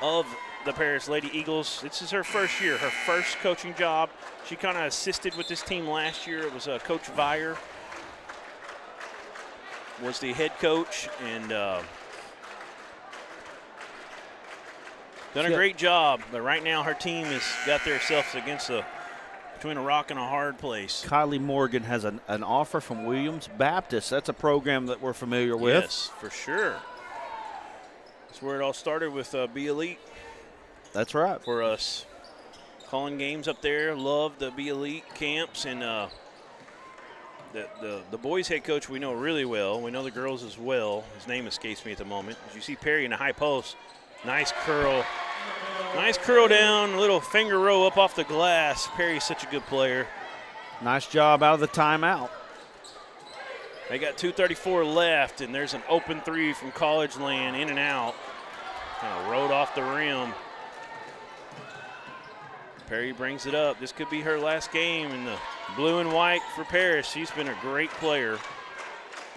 of the Paris Lady Eagles. This is her first year, her first coaching job. She kind of assisted with this team last year. It was Coach Vire was the head coach, and done a great job. But right now her team has got themselves between a rock and a hard place. Kylie Morgan has an offer from Williams Baptist. That's a program that we're familiar with. Yes, for sure. That's where it all started with Be Elite. That's right. For us. Calling games up there. Love the Be Elite camps. And the boys head coach we know really well. We know the girls as well. His name escapes me at the moment. As you see Perry in the high post. Nice curl. Nice curl down, a little finger row up off the glass. Perry's such a good player. Nice job out of the timeout. They got 2:34 left, and there's an open three from College Land, in and out. Kind of rode off the rim. Perry brings it up. This could be her last game in the blue and white for Paris. She's been a great player.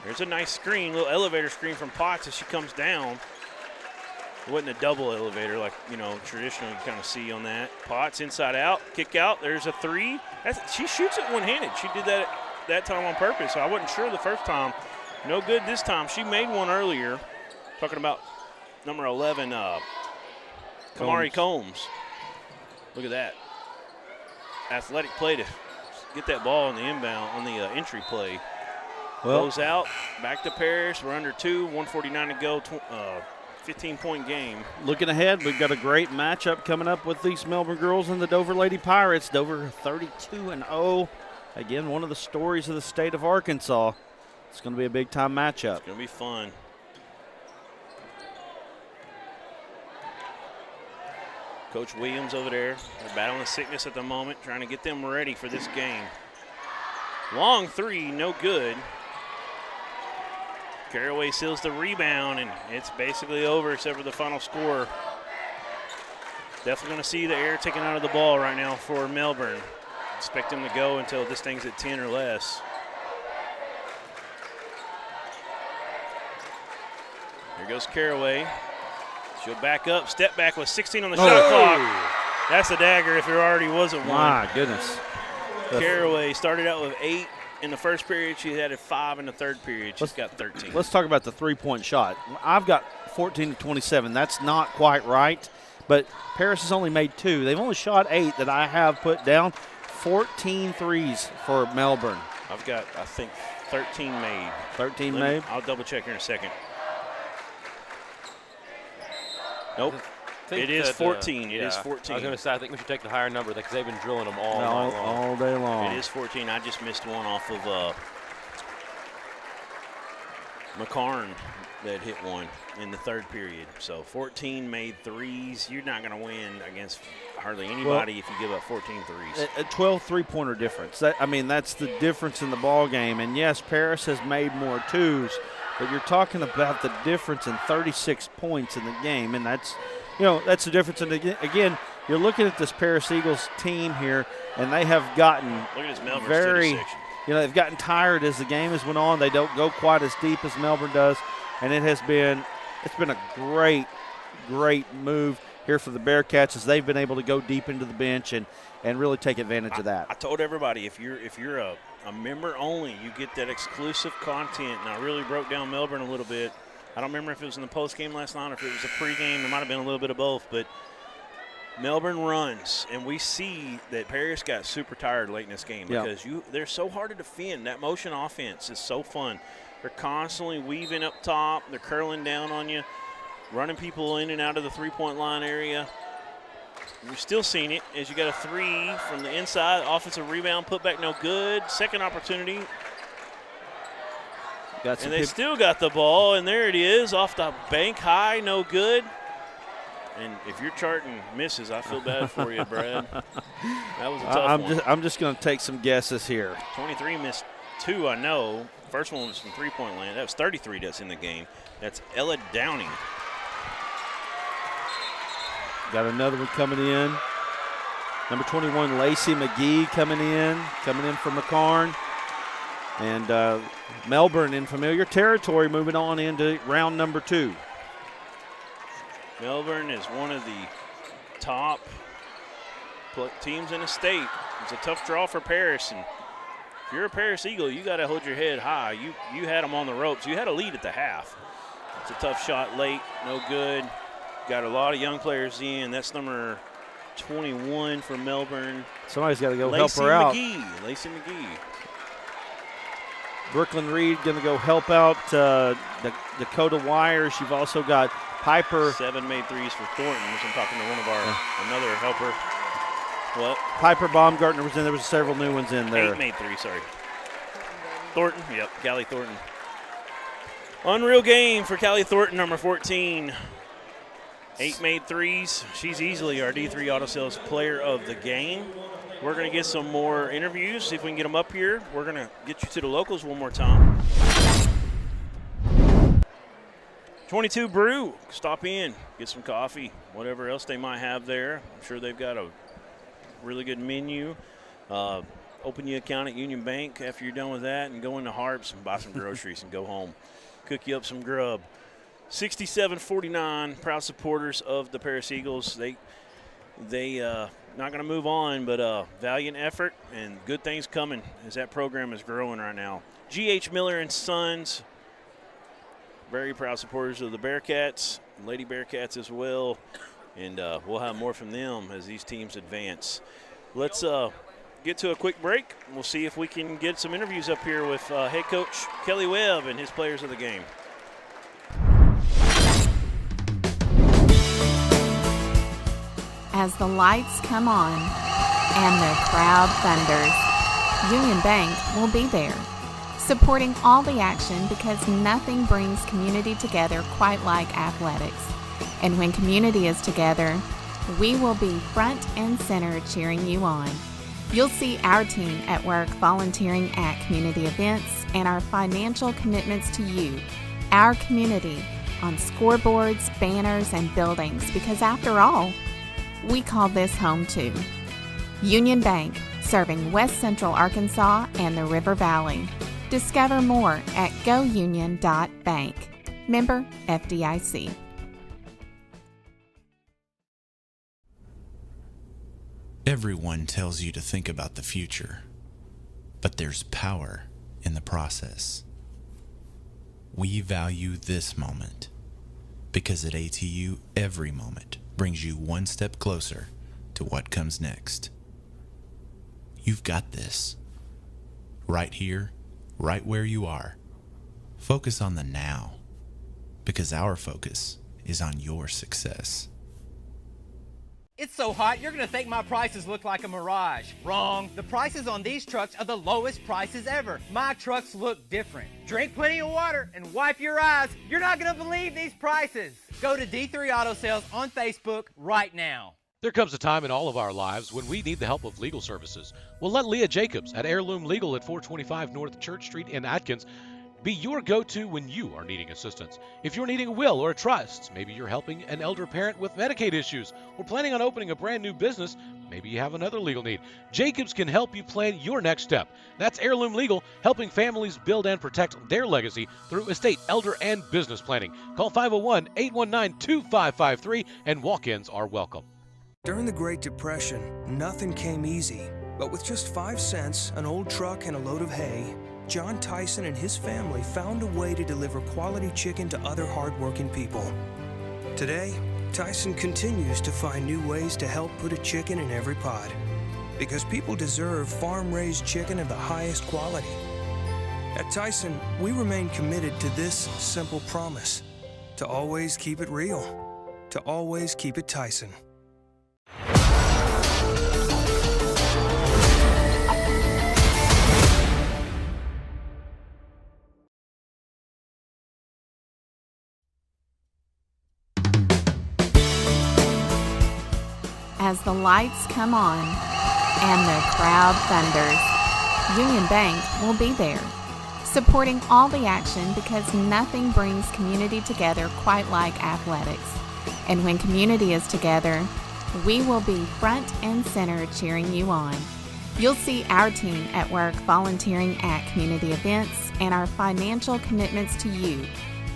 There's a nice screen, little elevator screen from Potts as she comes down. It wasn't a double elevator like, traditionally you kind of see on that. Potts inside out, kick out. There's a three. She shoots it one-handed. She did that time on purpose. So I wasn't sure the first time. No good this time. She made one earlier. Talking about number 11, Kamari Combs. Look at that. Athletic play to get that ball on the inbound, on the entry play. Well, goes out, back to Paris. We're under 1:49 to go. 15-point game. Looking ahead, we've got a great matchup coming up with these Melbourne girls and the Dover Lady Pirates. Dover 32-0. Again, one of the stories of the state of Arkansas. It's going to be a big-time matchup. It's going to be fun. Coach Williams over there. They're battling sickness at the moment, trying to get them ready for this game. Long three, no good. Caraway seals the rebound, and it's basically over except for the final score. Definitely going to see the air taken out of the ball right now for Melbourne. Expect them to go until this thing's at 10 or less. Here goes Caraway. She'll back up, step back with 16 on the shot clock. That's a dagger if there already wasn't one. My goodness. Caraway started out with 8 in the first period. She had 5 in the third period. She's got 13. Let's talk about the three-point shot. I've got 14 to 27. That's not quite right, but Paris has only made 2. They've only shot 8 that I have put down. 14 threes for Melbourne. I've got, I think, 13 made. 13 made? I'll double-check here in a second. Nope. It is 14. It is 14. I was going to say, I think we should take the higher number because they've been drilling them all night long. All day long. It is 14. I just missed one off of McCarn that hit one in the third period. So 14 made threes. You're not going to win against hardly anybody if you give up 14 threes. A 12 three-pointer difference. That's the difference in the ball game. And, yes, Paris has made more twos, but you're talking about the difference in 36 points in the game, and that's the difference. And again, you're looking at this Paris Eagles team here, and they have gotten Look at this Melbourne very, student section. They've gotten tired as the game has went on. They don't go quite as deep as Melbourne does, and it's been a great move here for the Bearcats as they've been able to go deep into the bench and really take advantage of that. I told everybody, if you're a member only, you get that exclusive content. And I really broke down Melbourne a little bit. I don't remember if it was in the post game last night or if it was a pregame. There might have been a little bit of both, but Melbourne runs, and we see that Paris got super tired late in this game because they're so hard to defend. That motion offense is so fun. They're constantly weaving up top. They're curling down on you, running people in and out of the three-point line area. We've still seen it as you got a three from the inside. Offensive rebound, put back no good. Second opportunity. And they still got the ball, and there it is off the bank high, no good. And if you're charting misses, I feel bad for you, Brad. That was a tough one. I'm just going to take some guesses here. 23 missed two I know. First one was from three-point land. That was 33 that's in the game. That's Ella Downing. Got another one coming in. Number 21, Lacey McGee coming in from McCarn. And Melbourne in familiar territory, moving on into round number 2. Melbourne is one of the top teams in the state. It's a tough draw for Paris, and if you're a Paris Eagle, you got to hold your head high. You had them on the ropes. You had a lead at the half. It's a tough shot late, no good. Got a lot of young players in. That's number 21 for Melbourne. Somebody's got to go help her out. Lacey McGee. Brooklyn Reed going to go help out Dakota Wires. You've also got Piper. 7 made threes for Thornton. I'm talking to one of our another helper. What? Piper Baumgartner was in. There was several new ones in there. 8 made threes, sorry. Thornton, yep, Callie Thornton. Unreal game for Callie Thornton, number 14. 8 made threes. She's easily our D3 Auto Sales player of the game. We're going to get some more interviews, see if we can get them up here. We're going to get you to the locals one more time. 22 Brew, stop in, get some coffee, whatever else they might have there. I'm sure they've got a really good menu. Open your account at Union Bank after you're done with that and go into Harps and buy some groceries and go home. Cook you up some grub. 67-49, proud supporters of the Paris Eagles. They not going to move on, but valiant effort and good things coming as that program is growing right now. G.H. Miller and Sons, very proud supporters of the Bearcats, Lady Bearcats as well, and we'll have more from them as these teams advance. Let's get to a quick break. We'll see if we can get some interviews up here with head coach Kelly Webb and his players of the game. As the lights come on and the crowd thunders, Union Bank will be there, supporting all the action because nothing brings community together quite like athletics. And when community is together, we will be front and center cheering you on. You'll see our team at work volunteering at community events and our financial commitments to you, our community, on scoreboards, banners, and buildings, because after all, we call this home too. Union Bank, serving West Central Arkansas and the River Valley. Discover more at gounion.bank. Member FDIC. Everyone tells you to think about the future, but there's power in the process. We value this moment because at ATU, every moment brings you one step closer to what comes next. You've got this. Right here, right where you are. Focus on the now, because our focus is on your success. It's so hot, you're going to think my prices look like a mirage. Wrong. The prices on these trucks are the lowest prices ever. My trucks look different. Drink plenty of water and wipe your eyes. You're not going to believe these prices. Go to D3 Auto Sales on Facebook right now. There comes a time in all of our lives when we need the help of legal services. Well, let Leah Jacobs at Heirloom Legal at 425 North Church Street in Atkins be your go-to when you are needing assistance. If you're needing a will or a trust, maybe you're helping an elder parent with Medicaid issues, or planning on opening a brand new business, maybe you have another legal need. Jacobs can help you plan your next step. That's Heirloom Legal, helping families build and protect their legacy through estate, elder, and business planning. Call 501-819-2553, and walk-ins are welcome. During the Great Depression, nothing came easy. But with just 5 cents, an old truck, and a load of hay, John Tyson and his family found a way to deliver quality chicken to other hardworking people. Today, Tyson continues to find new ways to help put a chicken in every pot. Because people deserve farm-raised chicken of the highest quality. At Tyson, we remain committed to this simple promise: to always keep it real, to always keep it Tyson. As the lights come on and the crowd thunders, Union Bank will be there, supporting all the action because nothing brings community together quite like athletics. And when community is together, we will be front and center cheering you on. You'll see our team at work volunteering at community events and our financial commitments to you,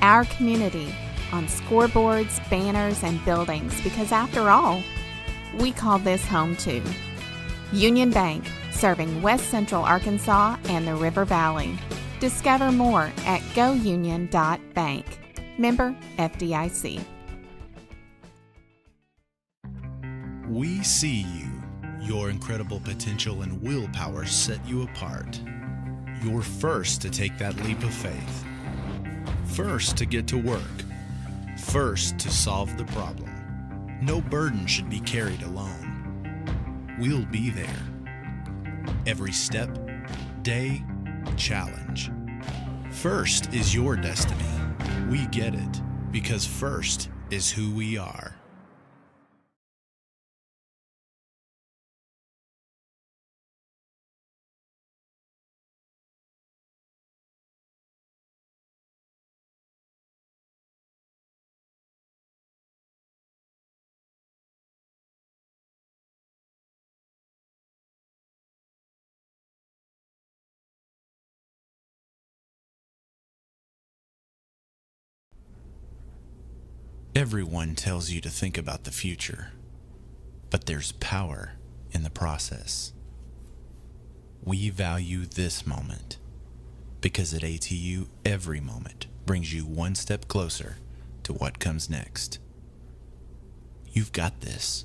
our community, on scoreboards, banners, and buildings because after all, we call this home too. Union Bank, serving West Central Arkansas and the River Valley. Discover more at gounion.bank. Member FDIC. We see you. Your incredible potential and willpower set you apart. You're first to take that leap of faith. First to get to work. First to solve the problem. No burden should be carried alone. We'll be there. Every step, day, challenge. First is your destiny. We get it because first is who we are. Everyone tells you to think about the future, but there's power in the process. We value this moment because at ATU, every moment brings you one step closer to what comes next. You've got this.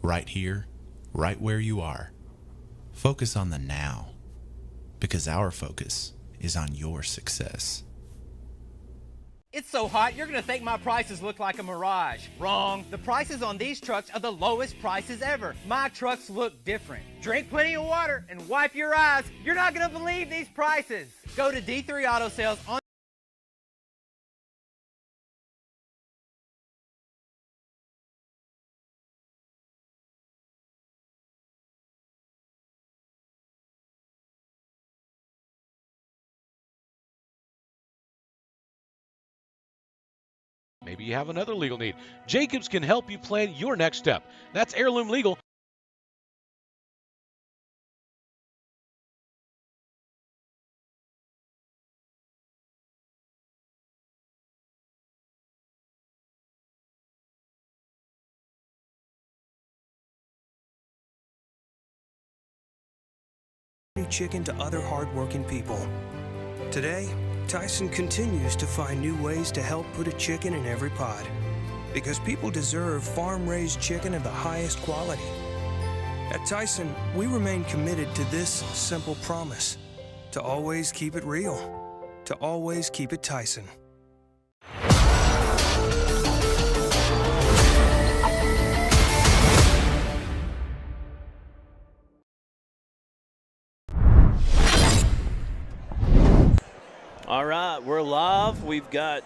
Right here, right where you are. Focus on the now, because our focus is on your success. It's so hot, you're gonna think my prices look like a mirage. Wrong. The prices on these trucks are the lowest prices ever. My trucks look different. Drink plenty of water and wipe your eyes. You're not gonna believe these prices. Go to D3 Auto Sales on Maybe you have another legal need. Jacobs can help you plan your next step. That's Heirloom Legal. Chicken to other hardworking people. Today, Tyson continues to find new ways to help put a chicken in every pot. Because people deserve farm-raised chicken of the highest quality. At Tyson, we remain committed to this simple promise: to always keep it real, to always keep it Tyson. All right, we're live. We've got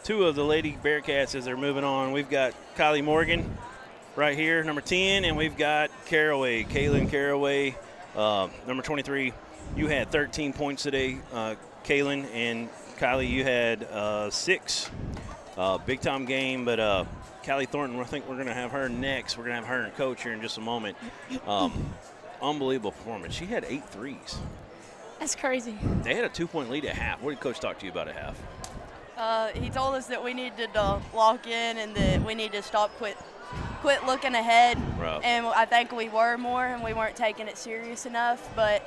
two of the Lady Bearcats as they're moving on. We've got Kylie Morgan right here, number 10, and we've got Caraway, Kaylin Caraway, number 23. You had 13 points today, Kaylin, and Kylie, you had 6. Big-time game, but Callie Thornton, I think we're going to have her next. We're going to have her and coach here in just a moment. Unbelievable performance. She had 8 threes. That's crazy. They had a 2-point lead at half. What did Coach talk to you about at half? He told us that we needed to lock in and that we need to quit looking ahead. Right. And I think we were more, and we weren't taking it serious enough. But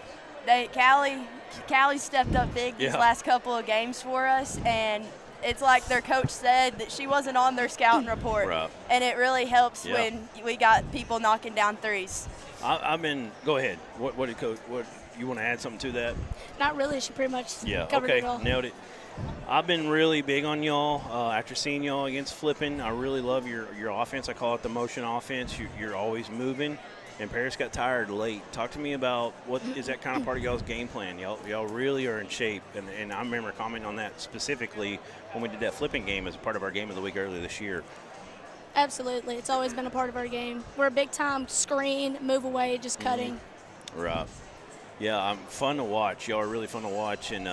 Callie stepped up big these last couple of games for us, and it's like their coach said that she wasn't on their scouting report. Right. And it really helps when we got people knocking down threes. Go ahead. What did Coach, you want to add something to that? Not really. She pretty much covered it all. Nailed it. I've been really big on y'all after seeing y'all against Flippin. I really love your offense. I call it the motion offense. You're always moving, and Paris got tired late. Talk to me about what is that kind of part of y'all's game plan. Y'all really are in shape, and I remember commenting on that specifically when we did that Flippin game as a part of our game of the week earlier this year. Absolutely. It's always been a part of our game. We're a big-time screen, move away, just cutting. Right. Yeah, fun to watch. Y'all are really fun to watch. And,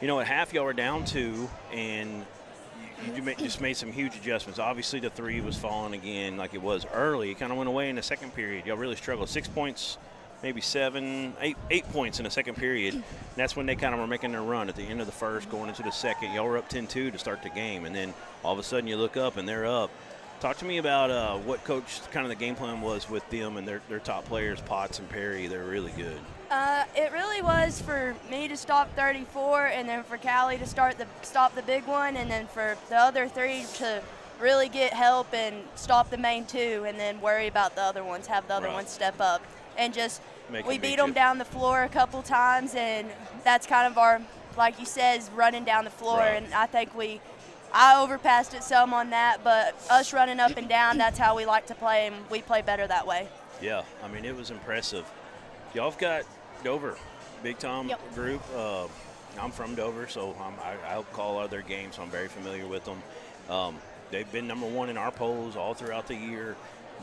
you know, at half y'all were down 2, and you just made some huge adjustments. Obviously, the 3 was falling again like it was early. It kind of went away in the second period. Y'all really struggled. 6 points, maybe 8 points in the second period. And that's when they kind of were making their run at the end of the first, going into the second. Y'all were up 10-2 to start the game. And then all of a sudden you look up and they're up. Talk to me about what Coach kind of the game plan was with them and their top players, Potts and Perry. They're really good. It really was for me to stop 34, and then for Callie to stop the big one, and then for the other 3 to really get help and stop the main 2, and then worry about the other ones, have the other ones step up. And just we beat them down the floor a couple times, and that's kind of our, like you said, is running down the floor. And I think I overpassed it some on that, but us running up and down, that's how we like to play, and we play better that way. Yeah, I mean, it was impressive. Y'all have got Dover, Big Tom group. I'm from Dover, so I help call all their games, so I'm very familiar with them. They've been number 1 in our polls all throughout the year.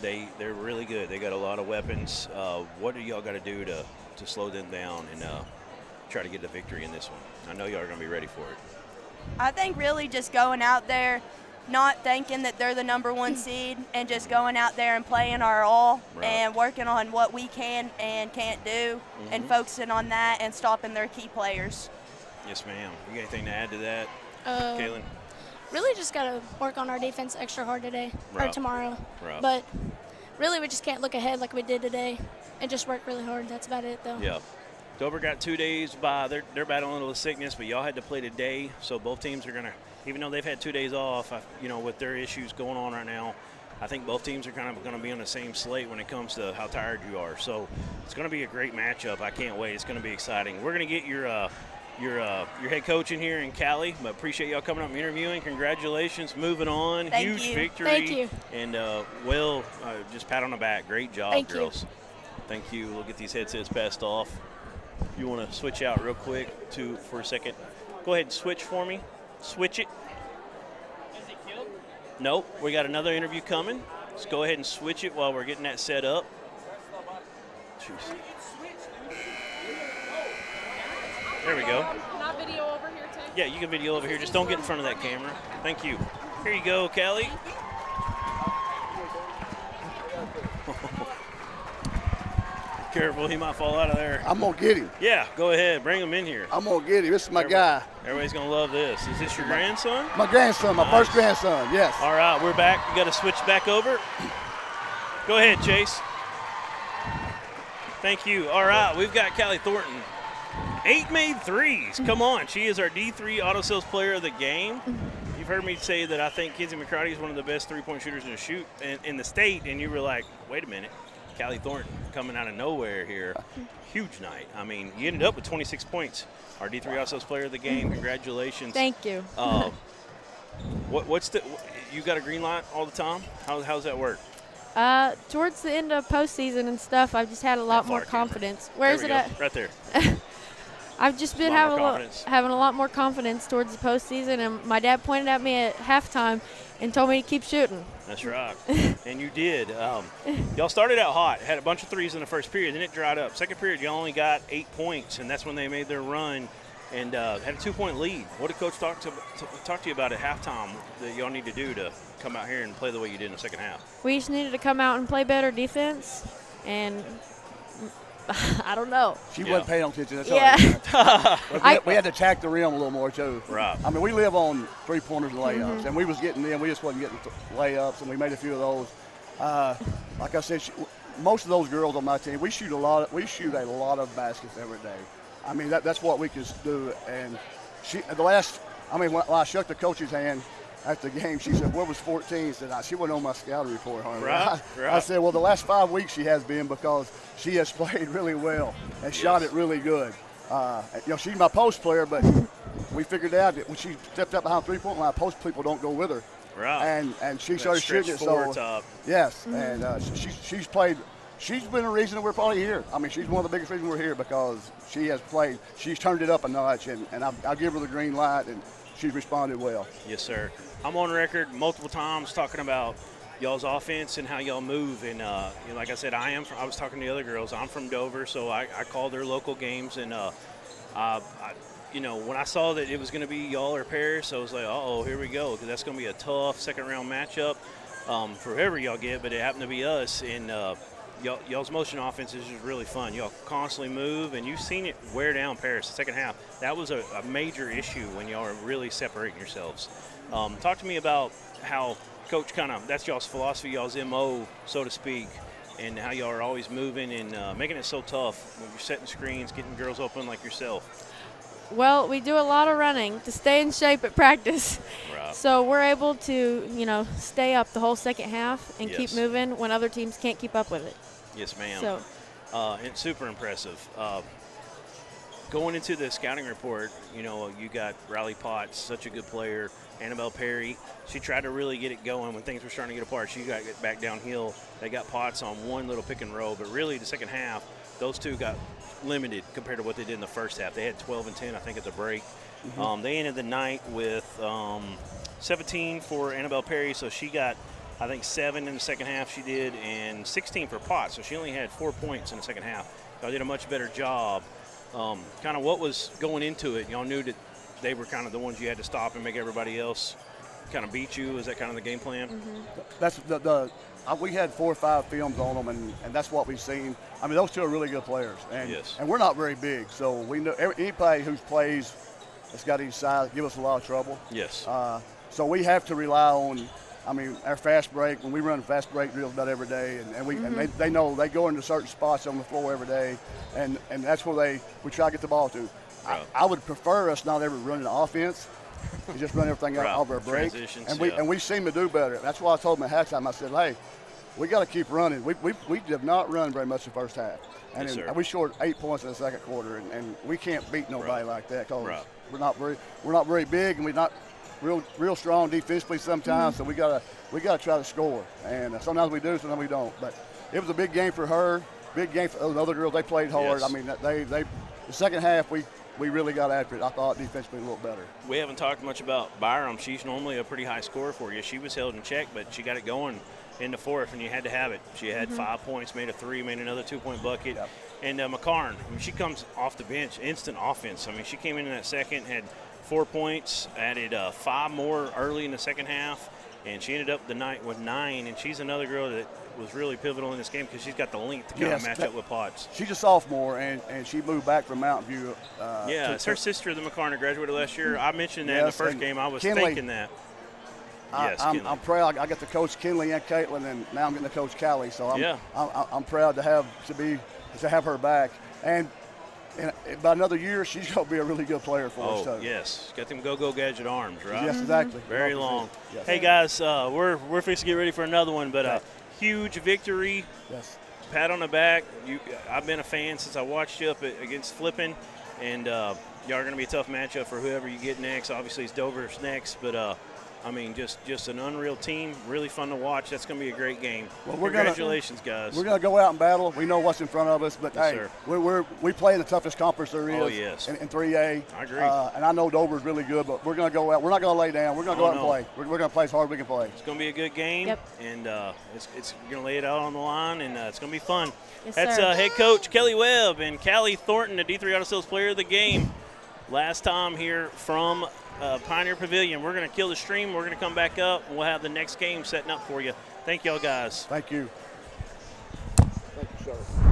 They're really good. They got a lot of weapons. What do y'all got to do to slow them down and try to get the victory in this one? I know y'all are going to be ready for it. I think really just going out there, not thinking that they're the number 1 seed, and just going out there and playing our all and working on what we can and can't do and focusing on that and stopping their key players. Yes, ma'am. You got anything to add to that, Kaylin? Really just got to work on our defense extra hard today or tomorrow. But really we just can't look ahead like we did today and just work really hard. That's about it, though. Yeah. Dover got 2 days by. They're battling a little sickness, but y'all had to play today, so both teams are going to, even though they've had 2 days off, you know, with their issues going on right now, I think both teams are kind of going to be on the same slate when it comes to how tired you are. So it's going to be a great matchup. I can't wait. It's going to be exciting. We're going to get your head coach in here in Cali, but appreciate y'all coming up and interviewing. Congratulations, moving on. Thank Huge you. victory. Thank you. And Will, just pat on the back. Great job, Thank girls. Thank you. We'll get these headsets passed off. You want to switch out real quick for a second? Go ahead and switch for me. Switch it. Is it killed? Nope. We got another interview coming. Let's go ahead and switch it while we're getting that set up. Jeez. There we go. Can I video over here too? Yeah, you can video over here. Just don't get in front of that camera. Thank you. Here you go, Callie. Careful, he might fall out of there. I'm going to get him. Yeah, go ahead. Bring him in here. I'm going to get him. This is my guy. Everybody's going to love this. Is this your grandson? My grandson, my first grandson, yes. All right, we're back. You got to switch back over. Go ahead, Chase. Thank you. All right, we've got Callie Thornton. 8 made threes. Come on. She is our D3 Auto Sales Player of the Game. You've heard me say that I think Kinsey McCarty is one of the best three-point shooters in the state, and you were like, wait a minute. Callie Thornton coming out of nowhere here. Huge night. I mean, you ended up with 26 points. Our D3 Auto Sales Player of the Game. Congratulations. Thank you. You got a green light all the time? How's that work? Towards the end of postseason and stuff, I've just had a lot more confidence. Where is it at? Right there. I've just been having a lot more confidence towards the postseason, and my dad pointed at me at halftime and told me to keep shooting. That's right. And you did. Y'all started out hot, had a bunch of threes in the first period, then it dried up. Second period, y'all only got 8 points, and that's when they made their run and had a 2-point lead. What did Coach talk to you about at halftime that y'all need to do to come out here and play the way you did in the second half? We just needed to come out and play better defense, and I don't know. She wasn't paying attention. That's all. We had to attack the rim a little more, too. Right. I mean, we live on three-pointers and layups, and we was getting them. We just wasn't getting layups, and we made a few of those. Like I said, most of those girls on my team, we shoot a lot of baskets every day. I mean, that's what we can do. And when I shook the coach's hand after the game, she said, "Where was 14?" She wasn't on my scouting report, honey. Right. I said, "Well, the last 5 weeks she has been because she has played really well and shot it really good. She's my post player, but we figured out that when she stepped up behind the 3-point line, post people don't go with her. Right. And she started shooting it. So top. yes, and she's played. She's been a reason that we're probably here. I mean, she's one of the biggest reasons we're here because she has played. She's turned it up a notch, and I'll give her the green light, and she's responded well. Yes, sir. I'm on record multiple times talking about y'all's offense and how y'all move. And like I said, I was talking to the other girls. I'm from Dover, so I call their local games. And when I saw that it was going to be y'all or Paris, I was like, uh-oh, here we go, because that's going to be a tough second-round matchup for whoever y'all get. But it happened to be us, and y'all's motion offense is just really fun. Y'all constantly move, and you've seen it wear down Paris the second half. That was a major issue when y'all are really separating yourselves. Talk to me about how Coach that's y'all's philosophy, y'all's MO, so to speak, and how y'all are always moving and making it so tough when you're setting screens, getting girls open like yourself. Well, we do a lot of running to stay in shape at practice. Right. So we're able to, stay up the whole second half and keep moving when other teams can't keep up with it. Yes, ma'am. So, it's super impressive. Going into the scouting report, you got Riley Potts, such a good player. Annabelle Perry, she tried to really get it going when things were starting to get apart. She got it back downhill. They got Potts on one little pick and roll, but really the second half, those two got limited compared to what they did in the first half. They had 12 and 10, I think, at the break. Mm-hmm. They ended the night with 17 for Annabelle Perry, so she got, I think, 7 in the second half she did, and 16 for Potts, so she only had 4 points in the second half. Y'all did a much better job. Kind of what was going into it, y'all knew that they were kind of the ones you had to stop and make everybody else kind of beat you. Is that kind of the game plan? Mm-hmm. That's we had 4 or 5 films on them, and that's what we've seen. I mean, those two are really good players, and we're not very big, so we know anybody who plays that's got any size give us a lot of trouble. Yes. So we have to rely on, our fast break. When we run fast break drills about every day, and they know they go into certain spots on the floor every day, and that's where we try to get the ball to. Right. I would prefer us not ever running the offense. We just run everything out of our break, and we seem to do better. That's why I told them at halftime. I said, "Hey, we got to keep running. We did not run very much the first half, and we scored 8 points in the second quarter, and we can't beat nobody like that because we're not very big, and we're not real strong defensively sometimes. So we gotta try to score, and sometimes we do, sometimes we don't. But it was a big game for her, big game for those other girls. They played hard. Yes. The second half we really got after it. I thought defensively a little better. We haven't talked much about Byram. She's normally a pretty high scorer for you. She was held in check, but she got it going in the fourth, and you had to have it. She had 5 points, made a 3, made another 2-point bucket. Yep. And McCarn, she comes off the bench, instant offense. She came in that second, had 4 points, added 5 more early in the second half, and she ended up the night with 9. And she's another girl that was really pivotal in this game because she's got the length to kind of match up with Potts. She's a sophomore, and she moved back from Mountain View. It's her sister, the McCarn, graduated last year. I mentioned that in the first game. I was thinking that. I'm proud. I got to coach Kinley and Caitlin, and now I'm getting to coach Callie. So I'm proud to have her back. And by another year, she's going to be a really good player for us. Oh, yes. Got them go-go gadget arms, right? Yes, exactly. Very long. Yes. Hey, guys, we're fixing to get ready for another one, but huge victory. Yes. Pat on the back. I've been a fan since I watched you up against Flippin', and y'all are going to be a tough matchup for whoever you get next. Obviously, it's Dover's next, but just an unreal team. Really fun to watch. That's going to be a great game. Well, congratulations, guys. We're going to go out and battle. We know what's in front of us, but we play in the toughest conference there is. Oh, yes. In 3A. I agree. And I know Dover's really good, but we're going to go out. We're not going to lay down. We're going to go out and play. We're going to play as hard as we can play. It's going to be a good game, and it's going to lay it out on the line, and it's going to be fun. Yes, That's head coach Kelly Webb and Callie Thornton, the D3 Auto Sales Player of the Game. Last time here from Pioneer Pavilion. We're going to kill the stream. We're going to come back up, and we'll have the next game setting up for you. Thank y'all, guys. Thank you. Thank you, sir.